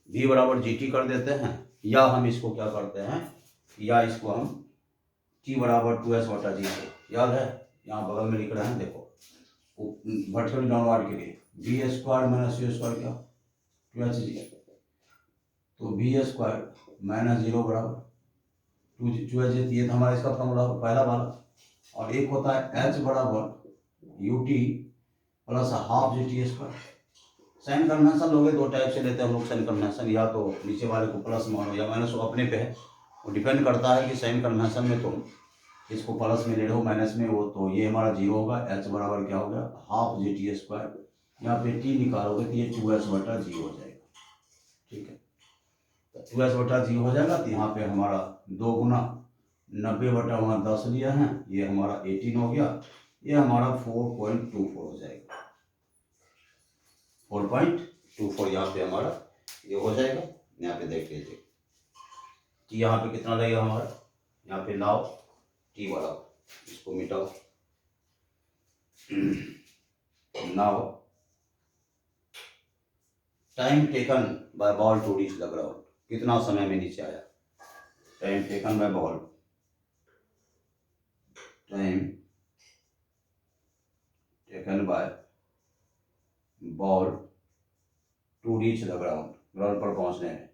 v बराबर gt कर देते हैं, या हम इसको क्या करते हैं, या इसको हम t बराबर 2h/g से, याद है यहाँ बगल में लिख रहे हैं देखो वर्टिकल डाउनवर्ड के लिए v square minus u square क्या 2h, तो v स्क्वायर माइनस 0 बराबर 2h। ये तो हमारा इसका फॉर्मूला पहला वाला, और एक होता है h बराबर ut plus half gt square. Sign convention लोगे दो टाइप से लेते हैं हम लोग साइन कन्वेंशन, या तो नीचे वाले को प्लस मानो या माइनस, वो अपने पे है, वो डिपेंड करता है कि साइन कन्वेंशन में तुम इसको प्लस में ले लो माइनस में, वो तो ये हमारा 0 होगा। h बराबर क्या हो गया हाफ gt स्क्वायर, यहाँ पे t निकालोगे तो ये 2h/g हो जाएगा, ठीक है। तो 2h/g हो जाएगा, तो यहाँ पे हमारा 2 गुना 90/10 लिया है, ये हमारा 18 हो गया, ये हमारा 4.24 हो जाएगा, 4.24 यहाँ पे हमारा ये हो जाएगा। यहाँ पे देख लीजिए कि यहाँ पे कितना लगेगा हमारा, यहाँ पे नाव टी वाला, इसको मिटाओ, now time taken by ball to reach the ground, कितना समय में नीचे आया। Time taken by ball, time taken by ball to reach the ground, ground पर पहुंचने में,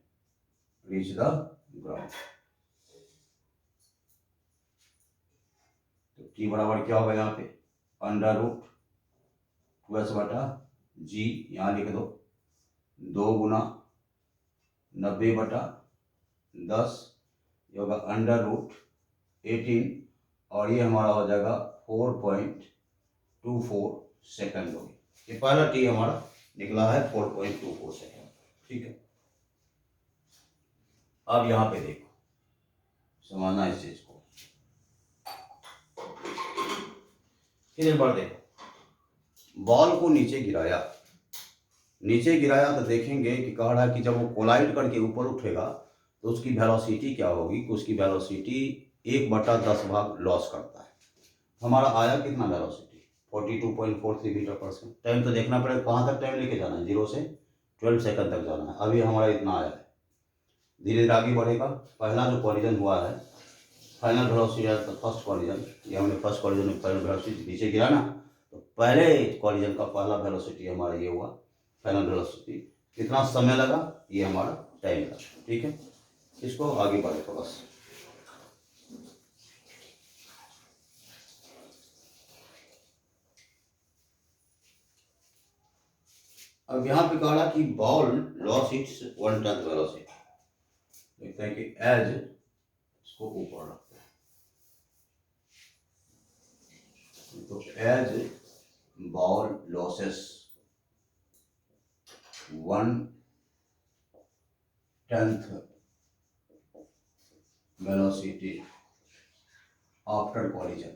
रीच द ग्राउंड। तो टी बराबर क्या होगा यहाँ पे √2h/g, यहाँ लिख दो 2 गुना 90/10, ये होगा √18, और ये हमारा हो जाएगा 4.24 सेकंड हो गया। ये पहला टी हमारा निकला है 4.24 सेकंड, ठीक है। अब यहाँ पे देखो समझना इस चीज को, एक बार देखो बॉल को नीचे गिराया तो देखेंगे कि कह रहा है कि जब वो कोलाइड करके ऊपर उठेगा तो उसकी वेलोसिटी क्या होगी, कि उसकी वेलोसिटी 1/10 भाग लॉस करता है। हमारा आया कितना वेलोसिटी 42.43 मीटर पर सेकंड। टाइम तो देखना पड़ेगा कहाँ तक टाइम लेके जाना है, 0 से 12 सेकंड तक जाना है। अभी हमारा इतना आया है, धीरे धीरे आगे बढ़ेगा। पहला जो कॉलिजन हुआ है फाइनल वेलोसिटी फर्स्ट कॉलिजन, ये हमने फर्स्ट कॉलिजन में फाइनल वेलोसिटी नीचे गिरा ना, तो पहले कॉलिजन का पहला वेलोसिटी हमारा ये हुआ फाइनल वेलोसिटी। कितना समय लगा, ये हमारा टाइम लगा, ठीक है। इसको आगे बढ़े थोड़ा सा। अब यहाँ पे कहा कि बॉल लॉस इट्स 1/10 वेलोसिटी, देखते हैं कि एज इसको ऊपर रखते हैं, तो as ball loses 1/10 velocity after collision,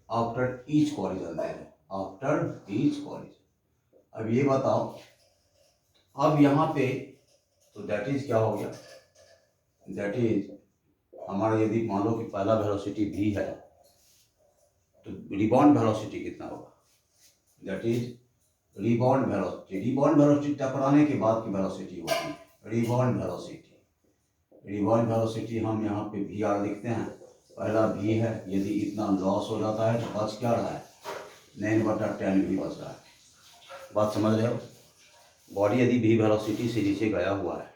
after each collision दे रहे, after each collision। अब ये बताओ, अब यहाँ पे तो दैट इज क्या हो गया, दैट इज हमारा यदि मान लो कि पहला वेलोसिटी v है तो रिबाउंड वेलोसिटी कितना होगा, that is rebound velocity. Rebound velocity टकराने के बाद की वेलोसिटी होती है रिबाउंड वेलोसिटी। रिबाउंड वेलोसिटी हम यहाँ पे वी आर लिखते हैं, पहला v है, यदि इतना लॉस हो जाता है तो बच क्या रहा है 9/10 भी बच रहा है। बात समझ रहे हो, बॉडी यदि v वेलोसिटी से नीचे गया हुआ है,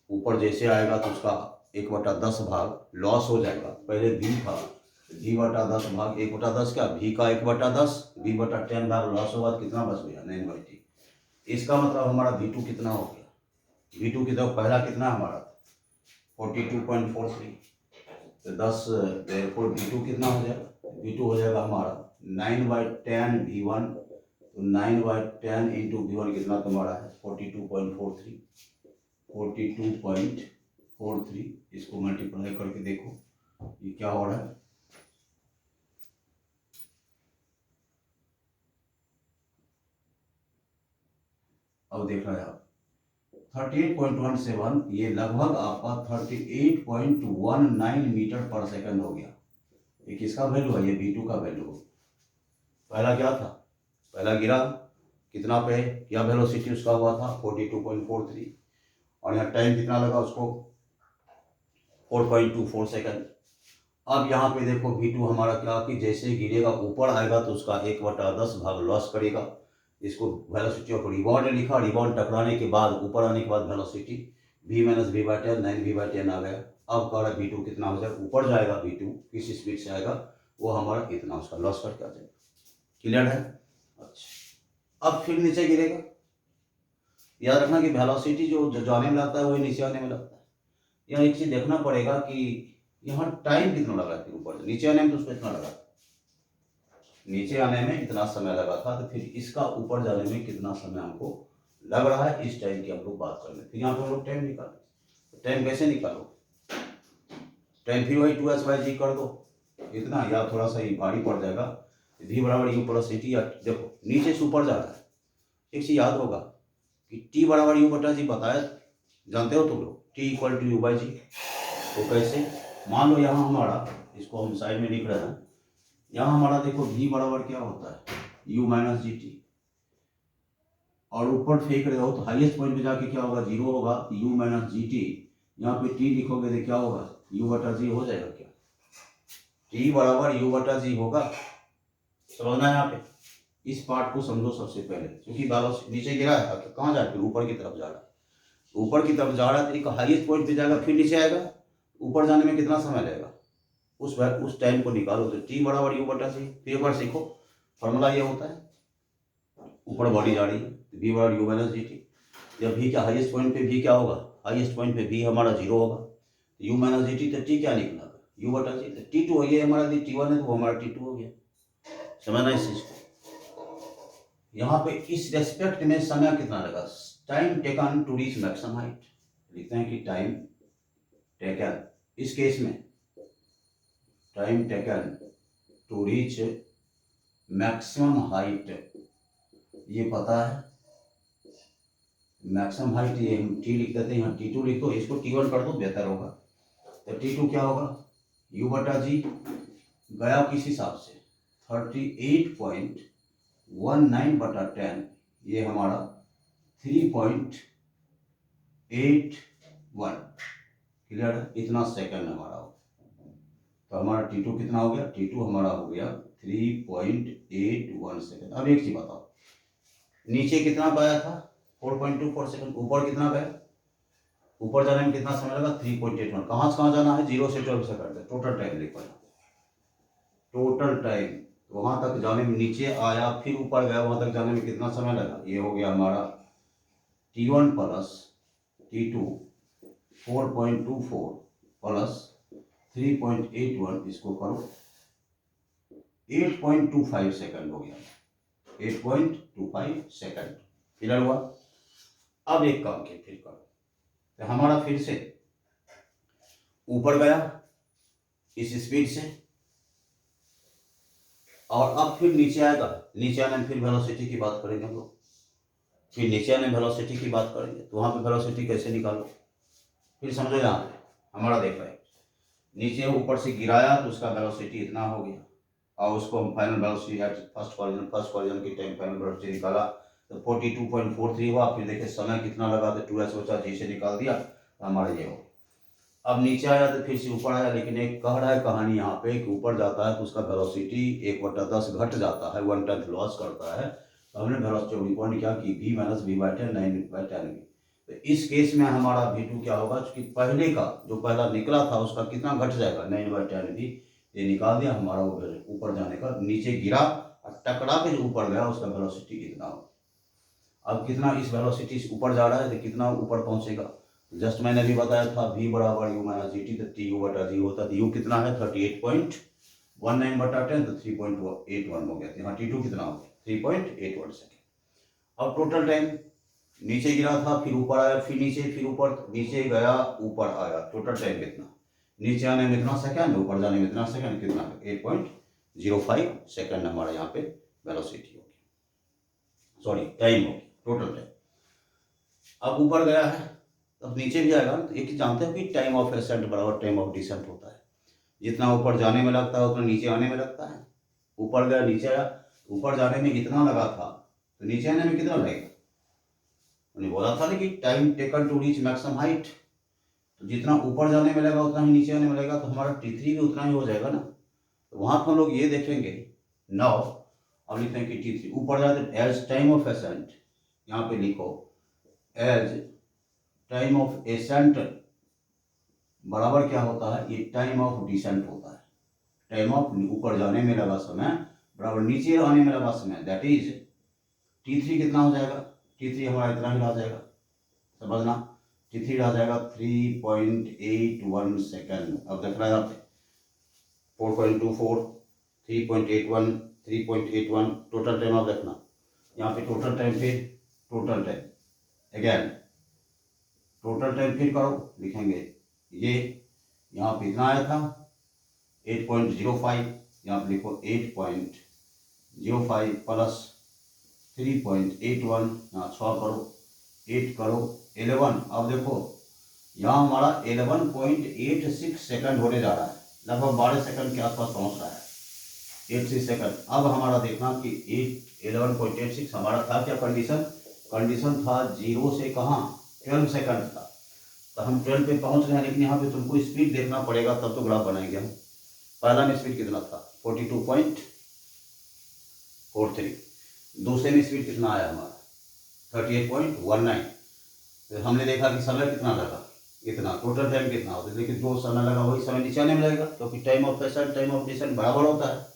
ऊपर जैसे आएगा तो उसका 1/10 भाग लॉस हो जाएगा। पहले v था, v/10 भाग 1/10 क्या, v का 1/10, v/10 भाग लॉस होगा तो कितना बच गया 9/10। इसका मतलब हमारा v2 कितना हो गया, v2 की तरफ पहला कितना हमारा 42.43, तो 10 therefore v2 कितना हो जाएगा, v2 हो जाएगा हमारा 9/10 v1, तो 9/10 इंटू v1 कितना तुम्हारा है 42.43, 42.43। इसको मल्टीप्लाई करके देखो ये क्या हो रहा है, अब देख रहे हैं आप 38.17, ये लगभग आपका 38.19 मीटर पर सेकंड हो गया। ये किसका वैल्यू है, ये v2 का वैल्यू हो। पहला क्या था, पहला गिरा कितना पे, या वेलोसिटी उसका हुआ था 42.43 और यहाँ टाइम कितना लगा उसको 4.24 सेकंड। अब यहाँ पे देखो v2 हमारा क्या कि जैसे गिरेगा ऊपर आएगा तो उसका 1/10 भाग लॉस करेगा। इसको वेलोसिटी ऑफ रिबाउंड लिखा, रिबाउंड टकराने के बाद ऊपर आने के बाद वेलोसिटी v - v/10 9v/10 आ गया। अब कह रहा v2 कितना हो जाएगा, ऊपर जाएगा v2 किस स्पीड से आएगा, वो हमारा इतना उसका लॉस करके आ जाएगा। क्लियर है, अच्छा। अब फिर नीचे गिरेगा, याद रखना कि वेलोसिटी जो जाने में लगता है वही नीचे आने में लगता है। यहाँ एक चीज देखना पड़ेगा कि यहाँ टाइम कितना लगा फिर ऊपर नीचे आने में, तो उसको इतना लगा, नीचे आने में इतना समय लगा था, तो फिर इसका ऊपर जाने में कितना समय हमको लग रहा है, इस टाइम की हम लोग बात कर लें। फिर यहाँ पे हम लोग टाइम निकालें, टाइम कैसे निकालो, टाइम फिर वही 2s/g कर दो इतना, या थोड़ा सा ये भारी पड़ जाएगा, v बराबर u प्लस ct। या देखो नीचे से ऊपर जा रहा है, एक चीज याद होगा कि t बराबर u/g बताया, जानते हो तुम लोग, t = u/g। तो कैसे, मान लो यहाँ हमारा, इसको हम साइड में लिख रहे हैं, यहाँ हमारा देखो v बराबर क्या होता है u - gt, और ऊपर फेंक रहे हो तो हाईएस्ट पॉइंट पे जाके क्या होगा 0 होगा u - gt। यहाँ पे t लिखोगे तो क्या होगा u/g हो जाएगा, क्या t बराबर u/g होगा। समझना है यहाँ पे, इस पार्ट को समझो सबसे पहले, क्योंकि बाबा नीचे गिरा है तो कहाँ जा रहा है, ऊपर की तरफ जा रहा है, ऊपर की तरफ जा रहा है तो एक हाईएस्ट पॉइंट पे जाएगा फिर नीचे आएगा, ऊपर जाने में कितना समय लगेगा, उस टाइम को निकालो। तो t बराबर u/g, फिर एक बार सीखो फॉर्मूला ये होता है, ऊपर बॉडी जा रही है तो v बराबर u - gt, जब v का हाईएस्ट पॉइंट पे v क्या होगा, हाईएस्ट पॉइंट पे v हमारा 0 होगा, u - gt तो t क्या निकला u/g, तो t2 हो गया हमारा, यदि t1 है तो वो हमारा t2 हो गया। समझना इस चीज को, यहाँ पे इस रेस्पेक्ट में समय कितना लगा, time taken to reach maximum height, लिखते हैं कि टाइम टेकन, इस केस में time taken to reach maximum height, ये पता है मैक्सिमम हाइट, ये हम t लिख देते हैं, यहाँ t2 लिख दो, इसको t1 कर दो बेहतर होगा। तो t2 क्या होगा u/g, गया किस हिसाब से 38.19/10, ये हमारा 3.81, क्लियर है, इतना सेकंड हमारा हो। तो हमारा t2 कितना हो गया, t2 हमारा हो गया 3.81 सेकंड। अब एक चीज बताओ, नीचे कितना पाया था 4.24 सेकंड, ऊपर कितना गया, ऊपर जाने में कितना समय लगा 3.81, कहाँ से कहाँ जाना है 0 से 12 सेकंड, टोटल टाइम लिखो, टोटल टाइम वहां तक जाने में, नीचे आया फिर ऊपर गया, वहां तक जाने में कितना समय लगा, ये हो गया हमारा t1 प्लस t2 4.24 प्लस 3.81, इसको करो 8.25 सेकंड हो गया, 8.25 सेकंड, क्लियर हुआ। अब एक काम के फिर करो, तो हमारा फिर से ऊपर गया इस स्पीड से, और अब फिर नीचे आएगा, नीचे आने में फिर वेलोसिटी की बात करेंगे हम लोग, फिर नीचे आने वेलोसिटी की बात करेंगे, तो वहां पे वेलोसिटी कैसे निकालो, फिर समझो यहाँ पे हमारा देख रहे हैं नीचे ऊपर से गिराया तो उसका वेलोसिटी इतना हो गया, और उसको हम final velocity at first collision की टाइम फाइनल वेलोसिटी निकाला तो 42.43 हुआ। फिर देखिए समय कितना लगा, तो 2s बचा, जी से निकाल दिया तो हमारा ये हो। अब नीचे आया तो फिर से ऊपर आया, लेकिन एक कह रहा है कहानी यहाँ पे कि ऊपर जाता है तो उसका वेलोसिटी 1/10 घट जाता है, 1/10 लॉस करता है। तो हमने वेलोसिटी पॉइंट क्या की, v माइनस v/10 9/10v। तो इस केस में हमारा v2 क्या होगा, कि पहले का जो पहला निकला था उसका कितना घट जाएगा 9/10v। ये निकाल दिया हमारा, ऊपर जाने का, नीचे गिरा और टकरा के जो ऊपर गया उसका वेलोसिटी कितना हो। अब कितना इस वेलोसिटी से ऊपर जा रहा है तो कितना ऊपर पहुंचेगा, जस्ट मैंने अभी बताया था v बराबर u माइनस gt, तो tu/g होता है। u कितना है 38.19/10, तो 3.81 हो गया। यहाँ t2 कितना हो गया 3.81 सेकेंड। अब टोटल टाइम, नीचे गिरा था फिर ऊपर आया, फिर नीचे, फिर ऊपर, नीचे गया ऊपर आया, टोटल टाइम कितना, नीचे आने में इतना सेकंड, ऊपर जाने में इतना सेकंड, कितना 8.05 सेकंड हमारा यहाँ पे वेलोसिटी होगी, सॉरी टाइम होगी, टोटल टाइम। अब ऊपर गया है, अब नीचे भी आएगा। तो एक जानते हो कि टाइम ऑफ एसेंट बराबर टाइम ऑफ डिसेंट होता है, जितना ऊपर जाने में लगता है उतना नीचे आने में लगता है। ऊपर गया नीचे आया, ऊपर जाने में इतना लगा था तो नीचे आने में कितना लगेगा, उन्हें बोला था ना कि time taken to reach maximum height, तो जितना ऊपर जाने में लगा उतना ही नीचे आने में लगेगा, तो हमारा t3 भी उतना ही हो जाएगा ना। तो वहाँ पर हम लोग ये देखेंगे नाउ, अब लिखते हैं कि t3 ऊपर जाते एज टाइम ऑफ एसेंट, यहाँ पे लिखो एज टाइम ऑफ एसेंट बराबर क्या होता है, ये टाइम ऑफ डिसेंट होता है। टाइम ऑफ ऊपर जाने में लगा समय बराबर नीचे आने में लगा समय, दैट इज t3 कितना हो जाएगा, t3 हमारा इतना ही रह जाएगा, समझना, t3 रह जाएगा 3.81 सेकेंड। अब देख रहा है आप 4.24 3.81 3.81 टोटल टाइम। आप देखना यहाँ पे टोटल टाइम, फिर total time again, total time फिर करो, लिखेंगे ये यहाँ पे इतना आया था 8.05, यहाँ पे लिखो 8.05 प्लस 3.81, यहाँ 6 करो 8 करो 11। अब देखो यहाँ हमारा 11.86 सेकंड होने जा रहा है, लगभग 12 सेकंड के आसपास पहुँच रहा है, 86 सेकंड। अब हमारा देखना कि 11.86 हमारा था क्या कंडीशन था 0 से कहाँ 12 सेकंड था, तो हम 12 पे पहुंच गए हैं। लेकिन यहाँ पे तुमको स्पीड देखना पड़ेगा, तब तो ग्राफ बनाएंगे हम। पहला में स्पीड कितना था 42.43, दूसरे में स्पीड कितना आया हमारा 38.19। तो हमने देखा कि समय कितना लगा इतना, टोटल टाइम कितना होता है, लेकिन जो समय लगा वही समय नीचे आने में लगेगा, क्योंकि time of ascent time of descent बराबर होता है।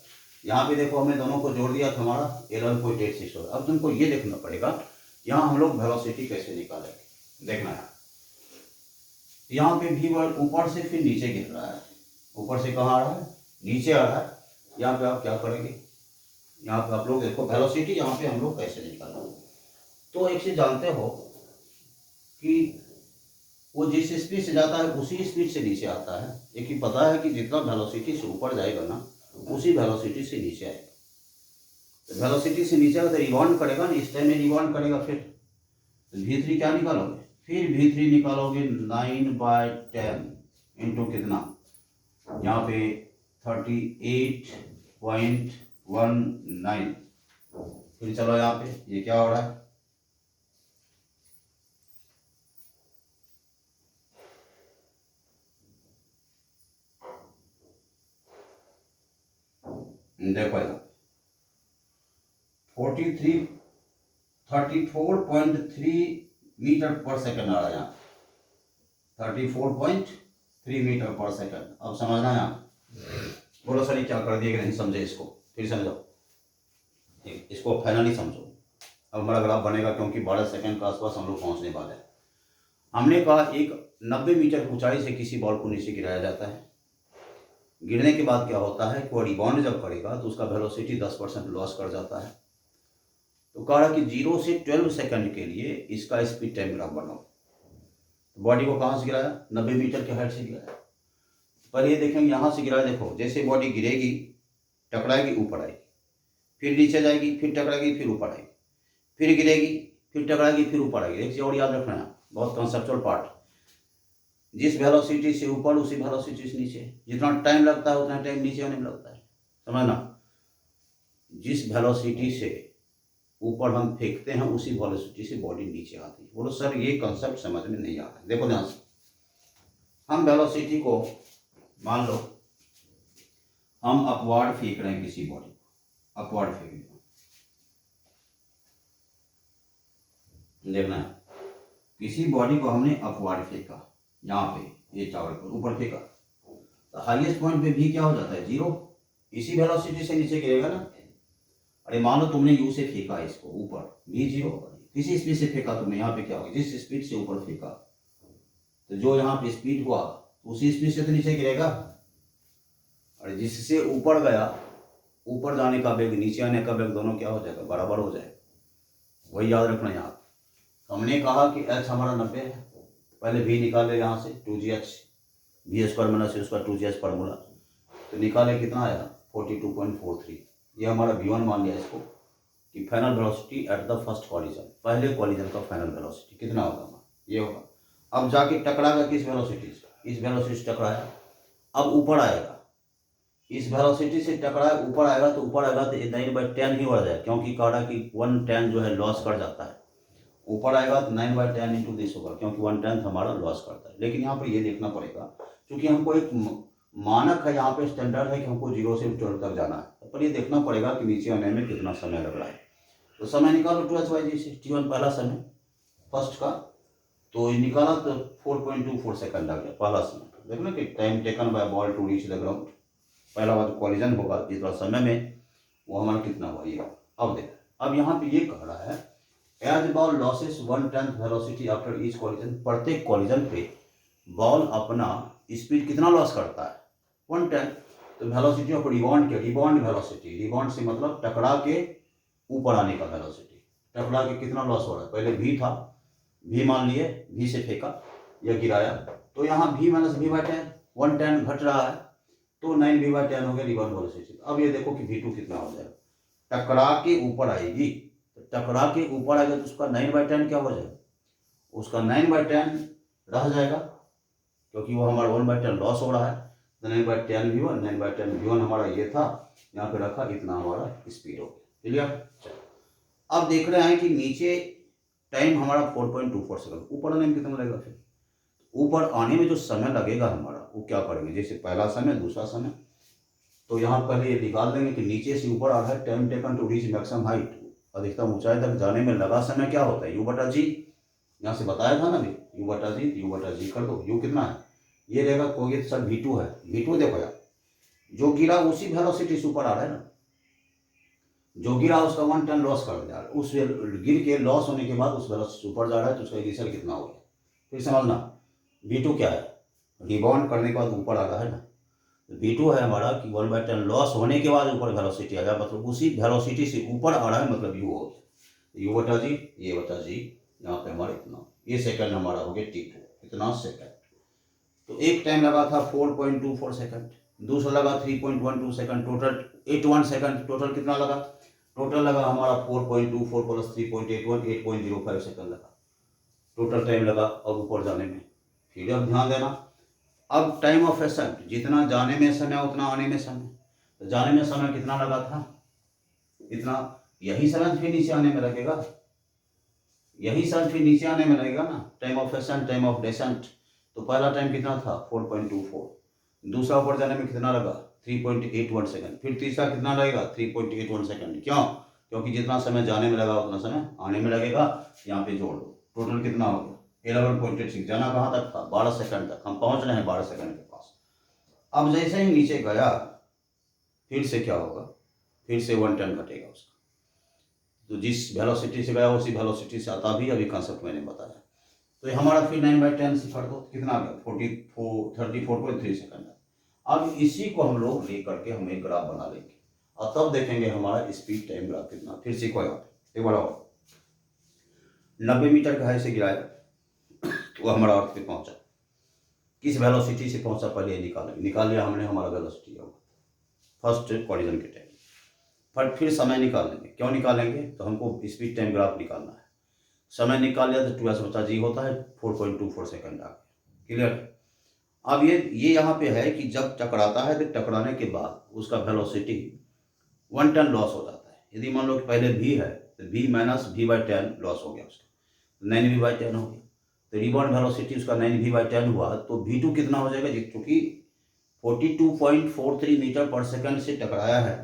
यहाँ पे देखो हमने दोनों को जोड़ दिया था, हमारा 11.86 होगा। अब तुमको ये देखना पड़ेगा यहाँ हम लोग वेलोसिटी कैसे निकालेंगे, देखना है। यहाँ पे भी वर्ड ऊपर से फिर नीचे गिर रहा है, ऊपर से कहाँ आ रहा है नीचे आ रहा है। यहाँ पे आप क्या करेंगे, यहाँ पे आप लोग देखो वेलोसिटी यहाँ पे हम लोग कैसे निकालेंगे। तो एक चीज जानते हो कि वो जिस स्पीड से जाता है उसी स्पीड से नीचे आता है। एक ही पता है कि जितना वेलोसिटी से ऊपर जाएगा ना उसी वेलोसिटी से नीचे आएगा। तो वेलोसिटी से नीचे आएगा तो रिबाउंड करेगा ना, इस टाइम में रिबाउंड करेगा। फिर v3 क्या निकालोगे, फिर v3 निकालोगे 9/10 इंटू कितना, यहाँ पे 38.19। फिर चलो यहाँ पे ये क्या हो रहा है, देखो यहाँ 34.3 मीटर पर सेकंड आ रहा है, यहाँ 34.3 मीटर पर सेकंड। अब समझना यहाँ, बोलो सर ये क्या कर दिए कि नहीं समझे, इसको फिर समझो, इसको फाइनली समझो। अब हमारा ग्राफ बनेगा, क्योंकि 12 सेकंड के आसपास हम लोग पहुँचने वाले हैं। हमने कहा एक 90 मीटर ऊंचाई से किसी बॉल को नीचे गिराया जाता है। गिरने के बाद क्या होता है कि वो रिबाउंड जब करेगा तो उसका वेलोसिटी 10% लॉस कर जाता है। तो कह रहा कि 0 से 12 सेकंड के लिए इसका स्पीड टाइम ग्राफ बनाओ। बॉडी को कहाँ से गिराया, 90 मीटर के हाइट से गिराया। पर ये देखेंगे यहाँ से गिराया, देखो जैसे बॉडी गिरेगी टकराएगी ऊपर आएगी, फिर नीचे जाएगी, फिर टकराएगी, फिर ऊपर आएगी, फिर गिरेगी, फिर टकराएगी, फिर ऊपर आएगी। एक चीज और याद रखना है, बहुत कंसेप्चुअल पार्ट। जिस वेलोसिटी से ऊपर उसी वेलोसिटी से नीचे, जितना टाइम लगता है उतना टाइम नीचे आने में लगता है, समझना। जिस वेलोसिटी से ऊपर हम फेंकते हैं उसी वेलोसिटी से बॉडी नीचे आती है। बोलो सर ये कंसेप्ट समझ में नहीं आ रहा है। देखो ध्यान से, हम वेलोसिटी को मान लो हम अपवर्ड फेंक रहे हैं किसी बॉडी को, अपवर्ड फेंक रहे, देखना है किसी बॉडी को हमने अपवर्ड फेंका, यहाँ पे ये टावर पर ऊपर फेंका, तो हाईएस्ट पॉइंट पे भी क्या हो जाता है, 0। इसी वेलोसिटी से नीचे गिरेगा ना। अरे मान लो तुमने यू से फेंका इसको ऊपर, भी 0। किसी स्पीड से फेंका तुमने, यहाँ पे क्या होगा, जिस स्पीड से ऊपर फेंका तो जो यहाँ पे स्पीड हुआ उसी स्पीड से तो नीचे गिरेगा। और जिससे ऊपर गया, ऊपर जाने का वेग नीचे आने का वेग दोनों क्या हो जाएगा, बराबर हो जाएगा। वही याद रखना। यहाँ हमने कहा कि एच हमारा 90 है, पहले भी निकाले यहाँ से 2gh, बी स्क्वायर माइनस सी स्क्वायर 2gh फार्मूला, तो निकाले कितना आया 42.43। ये हमारा v1 मान लिया इसको कि final velocity at the first collision, पहले कॉलिजन का फाइनल वेलोसिटी कितना होगा हमारा, ये होगा। अब जाके टकराएगा किस वेलोसिटी से, इस वेलोसिटी से टकराया, अब ऊपर आएगा, इस वेलोसिटी से टकराया ऊपर आएगा, तो ऊपर आएगा तो 9/10 ही बढ़ जाएगा, क्योंकि कह रहा कि 1/10 जो है लॉस कर जाता है। ऊपर आएगा तो 9/10 इंटू दिस होगा, क्योंकि 1/10 हमारा लॉस करता है। लेकिन यहाँ पर ये देखना पड़ेगा, क्योंकि हमको एक मानक है, यहाँ पे स्टैंडर्ड है कि हमको 0 से 12 तक जाना है, पर ये देखना पड़ेगा कि नीचे आने में कितना समय लग रहा है। तो समय निकालो 2h/g से, t1 पहला समय फर्स्ट का, तो निकाला तो 4.24 सेकंड लग गया पहला समय। देखो ना कि time taken by ball to reach the ground, पहला बार कॉलिजन होगा जितना समय में, वो हमारा कितना हुआ ये। अब देख, अब यहाँ पे ये कह रहा है as ball loses 1/10 velocity after each collision, प्रत्येक कॉलिजन पे बॉल अपना स्पीड कितना लॉस करता है, 1/10। तो वेलोसिटी ऑफ रिबाउंड के, रिबाउंड वेलोसिटी, रिबाउंड से मतलब टकरा के ऊपर आने का वेलोसिटी, टकरा के कितना लॉस हो रहा है, पहले भी था, भी मान लिए, भी से फेंका या गिराया, तो यहाँ v माइनस v/10, 1/10 घट रहा है, तो 9v/10 हो गया रिबाउंड वेलोसिटी। अब ये देखो कि v2 कितना हो जाएगा, टकरा के ऊपर आएगी, तो टकरा के ऊपर आएगा तो उसका 9/10 क्या हो जाएगा, उसका 9/10 रह जाएगा, क्योंकि वो हमारा 1/10 लॉस हो रहा है। तो 9/10 v1, 9/10 v1 हमारा ये था, यहाँ पे रखा, इतना हमारा स्पीड हो गया। क्लियर। अब देख रहे हैं कि नीचे टाइम हमारा 4.24 सेकंड, ऊपर आने में कितना लगेगा, फिर ऊपर आने में जो समय लगेगा हमारा, वो क्या करेंगे, जैसे पहला समय, दूसरा समय, तो यहाँ पहले ये निकाल देंगे कि नीचे से ऊपर आ रहा है, time taken to reach maximum height, अधिकतम ऊंचाई तक जाने में लगा समय क्या होता है, u/g। यहाँ से बताया था ना भी, u/g कर दो, u कितना है, ये रहेगा, कोई सर v2 है, v2 देखो यार, जो गिरा उसी वेलोसिटी से ऊपर आ रहा है ना, जो गिरा उसका 1/10 लॉस कर दिया, उस गिर के लॉस होने के बाद उस वेलोसिटी ऊपर जा रहा है, तो उसका इनिशियल कितना हो गया, फिर समझना। v2 क्या है, रिबाउंड करने के बाद ऊपर आ रहा है ना, तो v2 है हमारा कि 1/10 लॉस होने के बाद ऊपर वेलोसिटी आ गया, मतलब उसी वेलोसिटी से ऊपर आ रहा है, मतलब u हो गया, u/g, ये/g, यहाँ पे हमारा इतना, ये सेकंड हमारा हो गया t2, इतना सेकंड। तो एक टाइम लगा था 4.24 सेकंड, दूसरा लगा 3.12 सेकंड, टोटल 81 सेकंड, टोटल कितना लगा, टोटल लगा हमारा 4.24 प्लस 3.81, 8.05 सेकंड लगा, टोटल टाइम लगा अब ऊपर जाने में। फिर अब ध्यान देना, अब टाइम ऑफ एसेंट, जितना जाने में समय उतना आने में समय, तो जाने में समय कितना लगा था, इतना, यही समय फिर नीचे आने में लगेगा, यही समय फिर नीचे आने में लगेगा ना, time of ascent, time of descent. तो पहला टाइम कितना था 4.24, दूसरा ऊपर जाने में कितना लगा 3.81 सेकंड, फिर तीसरा कितना लगेगा 3.81 सेकंड। क्यों, क्योंकि जितना समय जाने में लगा उतना समय आने में लगेगा, यहाँ पे जोड़ दो, टोटल कितना हो गया 11.86। जाना कहाँ तक था, 12 सेकंड तक, हम पहुँच रहे हैं 12 सेकंड के पास। अब जैसे ही नीचे गया, फिर से क्या होगा, फिर से 1/10 घटेगा उसका, तो जिस वेलोसिटी से गया उसी वेलोसिटी से आता भी, अभी कंसेप्ट मैंने बताया। तो ये हमारा फिर 9/10 से कर दो, कितना आ गया 34.3 सेकंड। अब इसी को हम लोग ले करके हम एक ग्राफ बना लेंगे, और तब देखेंगे हमारा स्पीड टाइम ग्राफ कितना। फिर से एक बार और 90 मीटर का है से गिराया, तो हमारा अर्थ पे पहुंचा, किस वेलोसिटी से पहुंचा पहले निकाल लिया हमने, हमारा वेलोसिटी होगा फर्स्ट कॉलिजन के टाइम। पर फिर समय निकाल लेंगे, क्यों निकालेंगे, तो हमको स्पीड टाइम ग्राफ निकालना है। समय निकाल लिया तो 2h/g होता है, 4.24 सेकंड आ गया। क्लियर। अब ये यहाँ पे है कि जब टकराता है तो टकराने के बाद उसका वेलोसिटी 1 टन लॉस हो जाता है। यदि मान लो कि पहले v है तो v माइनस v/10 लॉस हो गया उसका, 9v/10 हो गया। तो रिबाउंड वेलोसिटी उसका 9v/10 हुआ तो v2 कितना हो जाएगा, क्योंकि 42.43 मीटर पर सेकंड से टकराया है,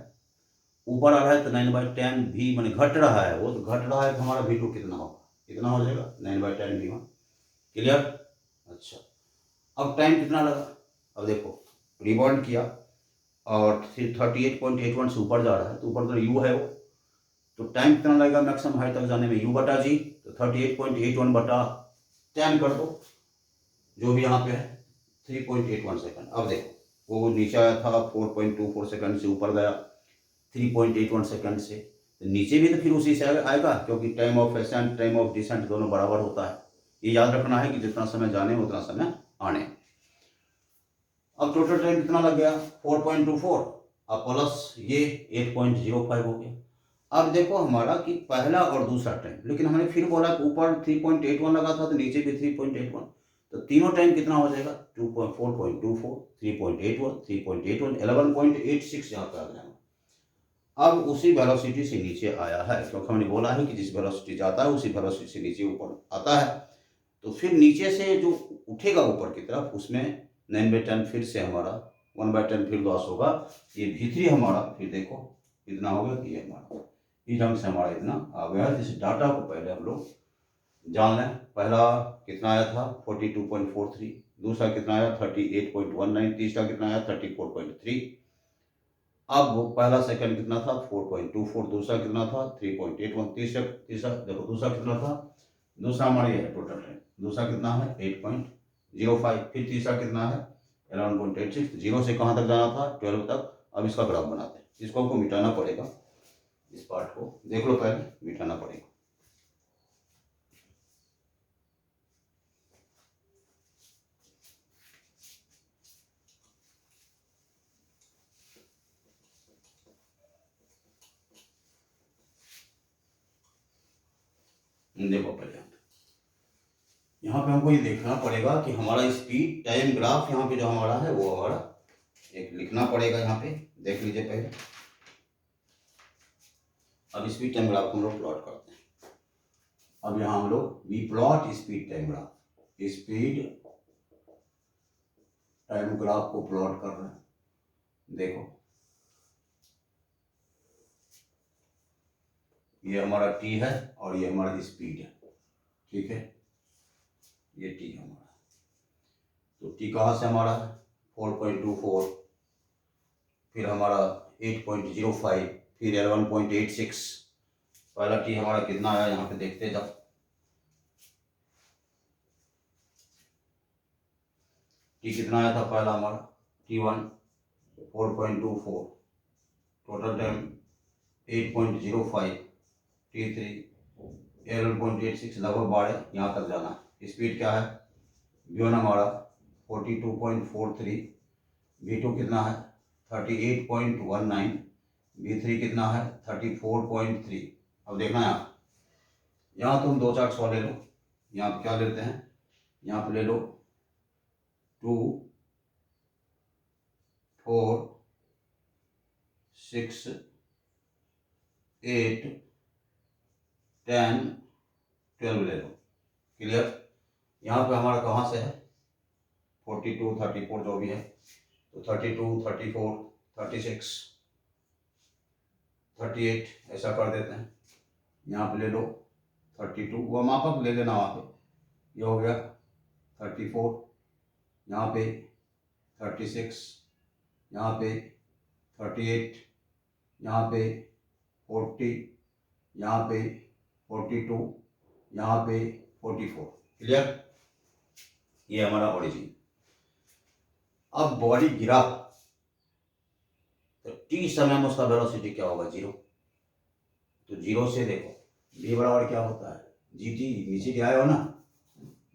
ऊपर आ रहा है तो 9/10 भी मैंने घट रहा है, वो तो घट रहा है तो हमारा v2 कितना होगा, कितना हो जाएगा 9/10 v1। क्लियर? अच्छा, अब टाइम कितना लगा, अब देखो रिबाउंड किया और फिर 38.81 से ऊपर जा रहा है तो ऊपर तो यू है वो, तो टाइम कितना लगेगा मैक्सिमम हाइट तक जाने में, यू बटा जी, तो 38.81 बटा 10 कर दो, जो भी यहाँ पे है 3.81 सेकंड। अब देखो वो नीचे आया था 4.24 सेकंड से ऊपर गया 3.81 सेकंड से, तो नीचे भी तो फिर उसी से आएगा, क्योंकि time of ascent time of descent दोनों बराबर होता है। ये याद रखना है कि जितना समय जाने उतना समय आने। अब टोटल टाइम कितना लग गया 4.24, अब प्लस ये 8.05 हो गया। अब देखो हमारा कि पहला और दूसरा टाइम, लेकिन हमने फिर बोला कि ऊपर 3.81 लगा था तो नीचे भी 3.81, तो तीनों टाइम कितना हो जाएगा 4.24, 3.81, 3.81, 11.86 यहाँ पे आ जाएगा। अब उसी वेलोसिटी से नीचे आया है, क्योंकि हमने बोला है कि जिस वेलोसिटी जाता है उसी वेलोसिटी से नीचे ऊपर आता है, तो फिर नीचे से जो उठेगा ऊपर की तरफ उसमें 9/10 फिर से हमारा 1/10 फिर लॉस होगा। ये v3 हमारा फिर देखो कितना होगा कि ये हमारा इस ढंग से हमारा इतना आ गया है। इस डाटा को पहले हम लोग जान लें, पहला कितना आया था 42.43, दूसरा कितना आया 38.19, तीसरा कितना आया 34.3। अब वो पहला सेकंड कितना था 4.24, दूसरा कितना था 3.81, तीसरा तीसरा देखो दूसरा कितना था, दूसरा हमारा ये है टोटल टाइम, दूसरा कितना है 8.05, फिर तीसरा कितना है 11.86, जीरो से कहाँ तक जाना था 12 तक। अब इसका ग्राफ बनाते हैं, इसको हमको मिटाना पड़ेगा, इस पार्ट को देख लो पहले, मिटाना पड़ेगा। देखो पहले यहाँ पे हमको ये देखना पड़ेगा कि हमारा स्पीड टाइम ग्राफ यहाँ पे जो हमारा है वो हमारा एक लिखना पड़ेगा, यहाँ पे देख लीजिए पहले। अब स्पीड टाइम ग्राफ को हम लोग प्लॉट करते हैं। अब यहाँ हम लोग we plot speed time graph, speed time graph को प्लॉट कर रहे हैं। देखो ये हमारा टी है और ये हमारा स्पीड है, ठीक है, ये टी हमारा, तो टी कहाँ से हमारा 4.24, फिर हमारा 8.05, फिर 11.86, पहला टी हमारा कितना आया यहाँ पे देखते जब, टी कितना आया था पहला हमारा T1 4.24, टोटल टाइम 8.05, T3 11.86, लगभग 12 यहाँ तक जाना। स्पीड क्या है V1 हमारा 42.43, V2 कितना है 38.19, V3 कितना है 34.3। अब देखना यहाँ तुम 2 चार्ट 100 ले लो, यहाँ पे क्या लेते हैं, यहाँ पे ले लो 2, 4, 6, 8, 10, 12 ले लो। क्लियर? यहाँ पे हमारा कहाँ से है 42, 34 जो भी है, तो 32, 34, 36, 38 ऐसा कर देते हैं। यहाँ पे ले लो 32, वो मापक ले लेना वहाँ पे, ये हो गया 34, यहाँ पे 36, यहाँ पे 38, यहाँ पे 40, यहाँ पे 42, यहाँ पे 44। क्लियर? ये हमारा ओरिजिन। अब बॉडी गिरा तो टी समय में उसका वेलोसिटी क्या होगा 0, तो 0 से देखो v बराबर क्या होता है जी टी, नीचे क्या आया हो ना,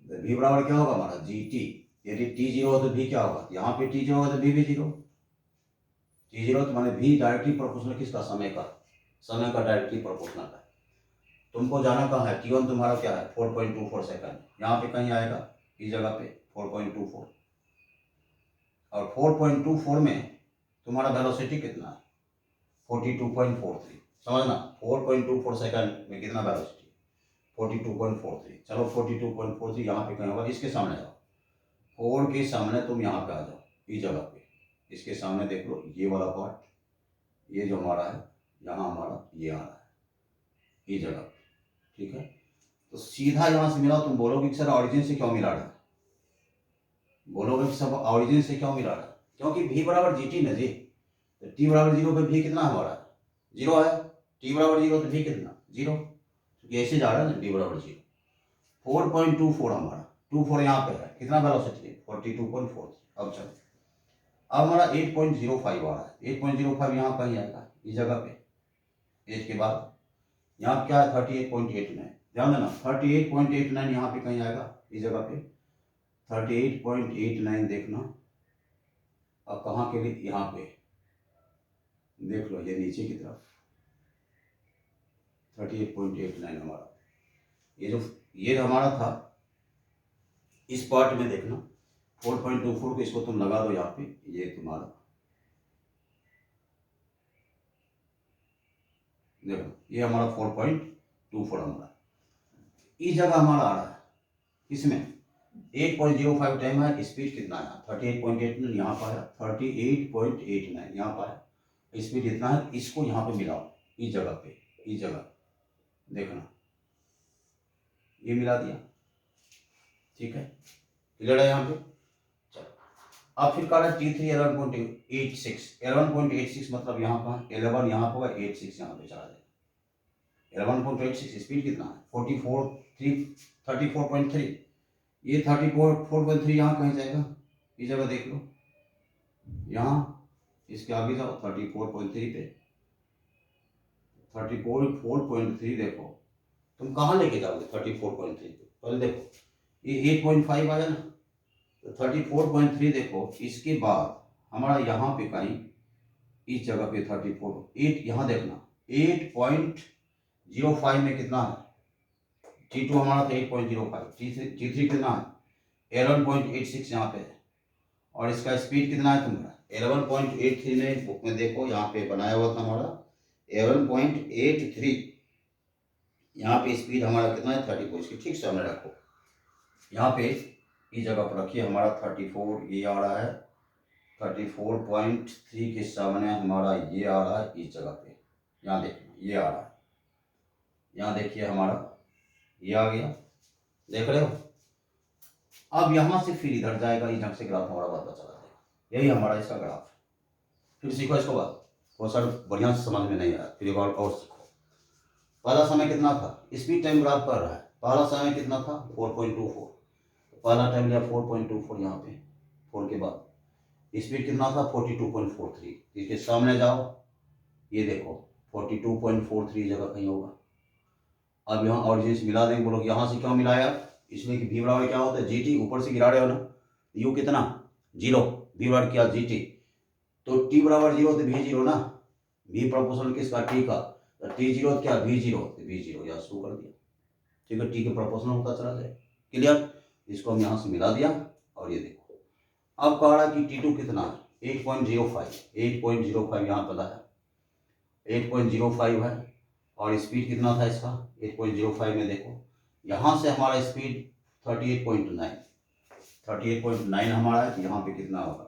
तो v बराबर क्या होगा हमारा जी टी, यदि t 0 हो तो v क्या होगा, यहाँ पे t 0 होगा तो v भी 0, t 0 तो माने v डायरेक्टली प्रोपोर्शनल किसका, समय का डायरेक्टली प्रोपोर्शनल है। तुमको जाना कहाँ है, T1 तुम्हारा क्या है 4.24 सेकंड, यहाँ पे कहीं आएगा इस जगह पे 4.24, और 4.24 में तुम्हारा वेलोसिटी कितना है 42.43, समझना 4.24 सेकंड में कितना वेलोसिटी 42.43। चलो 42.43 यहाँ पे कहीं होगा, इसके सामने जाओ, 4 के सामने तुम यहाँ पे आ जाओ, इस जगह पे, इसके सामने देख लो ये वाला पार्ट, ये जो हमारा है यहाँ हमारा ये आ रहा है इस जगह पे, ठीक है। तो सीधा यहाँ से मिला, तुम बोलोगे कि सर ऑरिजिन से क्यों मिला रहा है, बोलोगे कि सब ऑरिजिन से क्यों मिला रहा है, क्योंकि v बराबर जी टी न जी, तो t बराबर 0 पे v कितना हमारा 0 है, t बराबर 0 तो v कितना 0, क्योंकि ऐसे जा रहा है ना d बराबर 0। 4.24 हमारा 24 यहाँ पे है, कितना वेलोसिटी है 42.4। अब चलो, अब हमारा 8.05 आ रहा है, 8.05 यहाँ कहीं आएगा इस जगह पे, एज के बाद यहाँ क्या है 38.89, ध्यान देना 38.89 यहाँ पे कहीं आएगा इस जगह पे, 38.89 देखना। अब कहाँ के लिए, यहाँ पे देख लो ये नीचे की तरफ 38.89 हमारा, ये हमारा था इस पार्ट में देखना 4.24 को इसको तुम लगा दो यहाँ पे, ये तुम्हारा देखो ये हमारा 4.24 हमारा इस जगह हमारा आ रहा है, इसमें 8.05 टाइम है, स्पीड कितना है 38.89 यहाँ पर है, 38.89 यहाँ पर है, स्पीड इतना है, इसको यहाँ पे मिलाओ इस जगह पे, इस जगह देखना ये मिला दिया, ठीक है, क्लियर है यहाँ पे। चलो अब फिर कहा T3 11.86, 11.86 मतलब यहाँ पर 11 यहाँ पर 86 यहाँ पे चला जाएगा, 11.86 स्पीड कितना है 34.3, ये 34.3 यहाँ कहीं जाएगा इस जगह देख लो, यहाँ इसके आगे जाओ 34.3 पे, 34.3 देखो तुम कहाँ लेके जाओगे 34.3 पे, पहले देखो ये 8.5 आया ना, तो 34.3 देखो, इसके बाद हमारा यहाँ पे कहीं इस जगह पे 8 यहाँ देखना 8.05 में कितना है, T2 हमारा था 8.05, T3 कितना है 11.86 यहाँ पे है, और इसका स्पीड कितना है तुम्हारा 11.83 में बुक में देखो यहाँ पे बनाया हुआ था हमारा 11.83, यहाँ पे स्पीड हमारा कितना है 34, इसकी ठीक सामने रखो, यहाँ पे इस जगह पर रखिए हमारा 34 ये आ रहा है, 34.3 के सामने हमारा ये आ रहा है इस जगह पे, यहाँ देखना ये आ रहा है, यहाँ देखिए हमारा ये आ गया, देख रहे हो। अब यहाँ से फिर इधर जाएगा, इस ढंग से ग्राफ हमारा बनता चला जाएगा, यही हमारा इसका ग्राफ है। फिर सीखो इसको बात, बहुत सारे बढ़िया से समझ में नहीं आया, फिर एक और सीखो। पहला समय कितना था, स्पीड टाइम ग्राफ कर रहा है, पहला समय कितना था 4.24, पहला टाइम लिया 4.24 यहाँ पे, 4 के बाद स्पीड कितना था 42.43, इसके सामने जाओ ये देखो 42.43 जगह कहीं होगा। अब यहाँ ऑरिजिन से मिला देंगे, बोलो यहाँ से क्यों मिलाया, इसलिए कि v बराबर क्या होता है gt, ऊपर से गिरा रहे हो ना, u कितना 0, v बराबर क्या gt, तो t बराबर 0 तो v 0 ना, v प्रोपोर्शनल किसका t का, तो t 0 क्या v 0, तो v 0 यहाँ शुरू कर दिया, ठीक है, t के प्रोपोर्शनल होता चला जाए, क्लियर। इसको हम यहाँ से मिला दिया, और ये देखो अब कह रहा है कि T2 कितना है 8.05, 8.05 यहाँ पता है 8.05 है, और स्पीड कितना था इसका 8.05 में देखो, यहाँ से हमारा स्पीड 38.9, 38.9 हमारा है, यहाँ पे कितना होगा,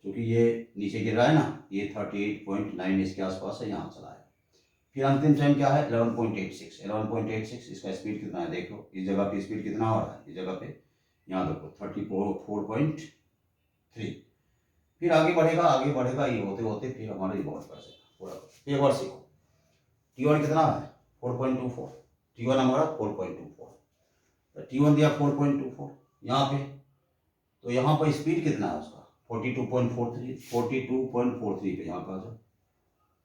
क्योंकि ये नीचे गिर रहा है ना, ये 38.9 इसके आसपास है, यहाँ चला है। फिर अंतिम टाइम क्या है 11.86, 11.86 इसका स्पीड कितना है देख लो, इस जगह पे स्पीड कितना हो रहा है, इस जगह पे यहाँ देखो 34.3, फिर आगे बढ़ेगा आगे बढ़ेगा, ये होते होते फिर हमारा रिवॉल्व कर देगा पूरा। एक बार सीखो T1 कितना है 4.24, T1 हमारा 4.24, तो T1 दिया 4.24 यहाँ पे, तो यहाँ पर स्पीड कितना है उसका 42.43, 42.43 पे यहाँ पर आ जाओ,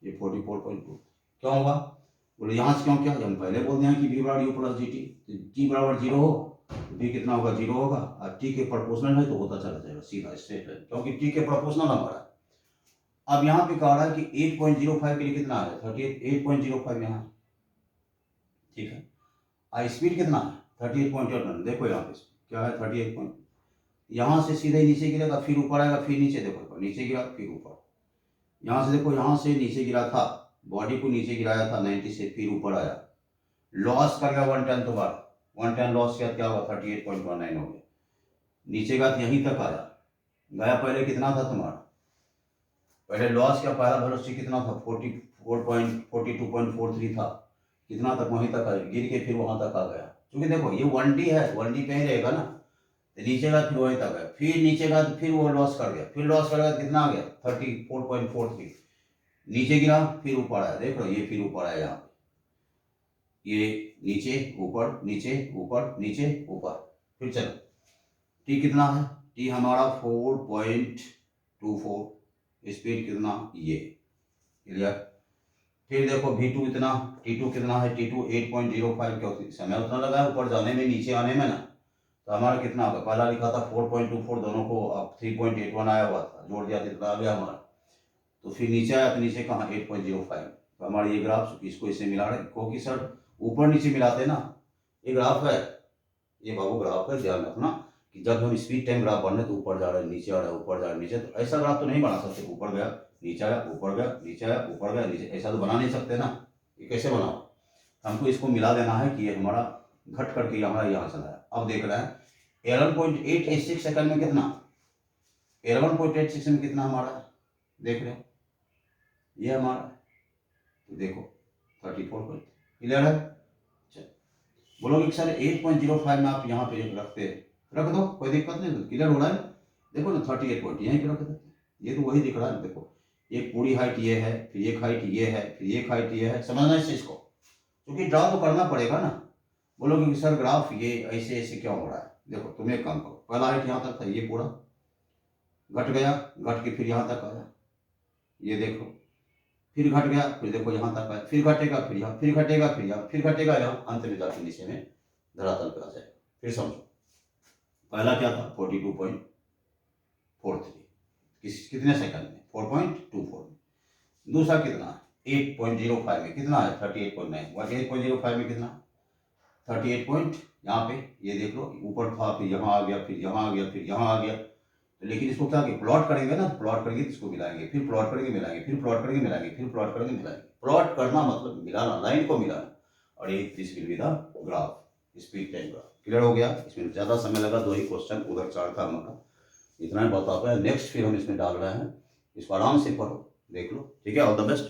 ये 44.2 क्यों होगा, बोले यहाँ से क्यों, क्या हम पहले बोलते हैं कि v बराबर u प्लस gt, t बराबर 0 हो तो v कितना होगा 0 होगा, और t के प्रोपोर्शनल है तो होता चला जाएगा सीधा स्ट्रेट लाइन, क्योंकि t के प्रोपोर्शनल हमारा। अब यहाँ पे कह रहा है कि 8.05 के लिए कितना है 38.05 यहाँ, ठीक है, और स्पीड कितना है 38.89, देखो यहाँ पे क्या है 38. यहाँ से सीधे नीचे गिरेगा, फिर ऊपर आएगा, फिर नीचे, देखो नीचे गिरा फिर ऊपर। यहाँ से देखो, यहाँ से नीचे गिरा था, बॉडी को नीचे गिराया था 90 से, फिर ऊपर आया, लॉस कर गया 110 दोबारा, 110 लॉस किया, क्या हुआ 38.19 हो गया। नीचे का यहीं तक आया, गया पहले कितना था तुम्हारा, पहले लॉस का पहला वेलोसिटी कितना था 42.43 था, कितना तक वहीं तक आया, गिर के फिर वहां तक आ गया। क्योंकि देखो ये 1D है, 1D पे ही रहेगा ना, तो नीचे का फिर वहीं तक है, फिर नीचे का फिर वो लॉस कर गया, फिर लॉस कर गया, कितना आ गया 34.43, नीचे गिरा फिर ऊपर आया, देख लो ये फिर ऊपर आया, यहाँ पे ये नीचे ऊपर नीचे ऊपर नीचे ऊपर, फिर चलो टी कितना है, टी हमारा 4.24, स्पीड कितना ये, क्लियर। फिर देखो V2 इतना, T2 कितना है, T2 8.05, क्योंकि समय उतना लगा है ऊपर जाने में नीचे आने में ना, तो हमारा कितना होगा, पहला लिखा था 4.24, दोनों को अब 3.81 आया हुआ था, जोड़ दिया कितना आ गया हमारा, तो फिर नीचे आया, तो नीचे कहाँ 8.05, तो हमारा ये ग्राफ इसको इससे मिला रहे, क्योंकि सर ऊपर नीचे मिलाते ना, ये ग्राफ है, ये बाबू ग्राफ है, ध्यान रखना कि जब हम स्पीड टाइम ग्राफ बन रहे तो ऊपर जा रहे हैं नीचे आ रहा है, ऊपर जा रहा है नीचे, तो ऐसा ग्राफ तो नहीं बना सकते, ऊपर गया नीचे आया, ऊपर गया नीचे आया, ऊपर गया नीचे, ऐसा तो बना नहीं सकते ना, ये कैसे बनाओ, हमको इसको मिला देना है कि ये हमारा घट करके हमारा यहाँ चला है। अब देख रहे हैं 11.886 सेकंड में कितना, 11.86 में कितना हमारा, देख रहे हो ये हमारा, तो देखो 34 क्लियर है। बोलोगे सर 8.05 में आप यहाँ पे रखते हैं, रख दो कोई दिक्कत नहीं, क्लियर हो रहा है, देखो ना 38 पॉइंट यहीं पे रख देते, ये तो वही दिख रहा है, देखो ये पूरी हाइट ये है, फिर एक हाइट ये है, फिर एक हाइट ये है, समझना इस चीज को, क्योंकि ड्रा तो करना पड़ेगा ना। बोलोगे कि सर ग्राफ ये ऐसे ऐसे क्यों हो रहा है, देखो तुम एक काम करो, पहला हाइट यहाँ तक था, ये पूरा घट गया, घट के फिर यहाँ तक आया, ये देखो फिर घट गया, फिर देखो यहाँ तक आया, फिर घटेगा, फिर यहाँ, फिर घटेगा, फिर यहाँ, फिर घटेगा यहाँ, अंत में जाके नीचे में धरातल पे आ जाएगा। फिर समझो पहला क्या था 42.43, कितने सेकंड में 4.24 में, दूसरा कितना 8.05 में, कितना है 38.9, 8.05 में कितना 38 पॉइंट, यहाँ पे ये देख लो ऊपर था, फिर यहाँ आ गया, फिर यहाँ आ गया, फिर यहाँ आ गया, तो लेकिन इसको क्या प्लॉट करेंगे ना, प्लॉट करेंगे तो इसको मिलाएंगे, फिर प्लॉट करेंगे मिलाएंगे, फिर प्लॉट करेंगे मिलाएंगे, फिर प्लॉट करेंगे मिलाएंगे, प्लॉट करना मतलब मिलाना, लाइन को मिलाना, और ये this will be the graph, speed time graph. Clear हो गया, इसमें ज़्यादा समय लगा, 2 ही क्वेश्चन, उधर 4 था हमारा, इतना ही बता पाए। नेक्स्ट फिर हम इसमें डाल रहे हैं, इसको आराम से पढ़ो, देख लो, ठीक है, ऑल द बेस्ट।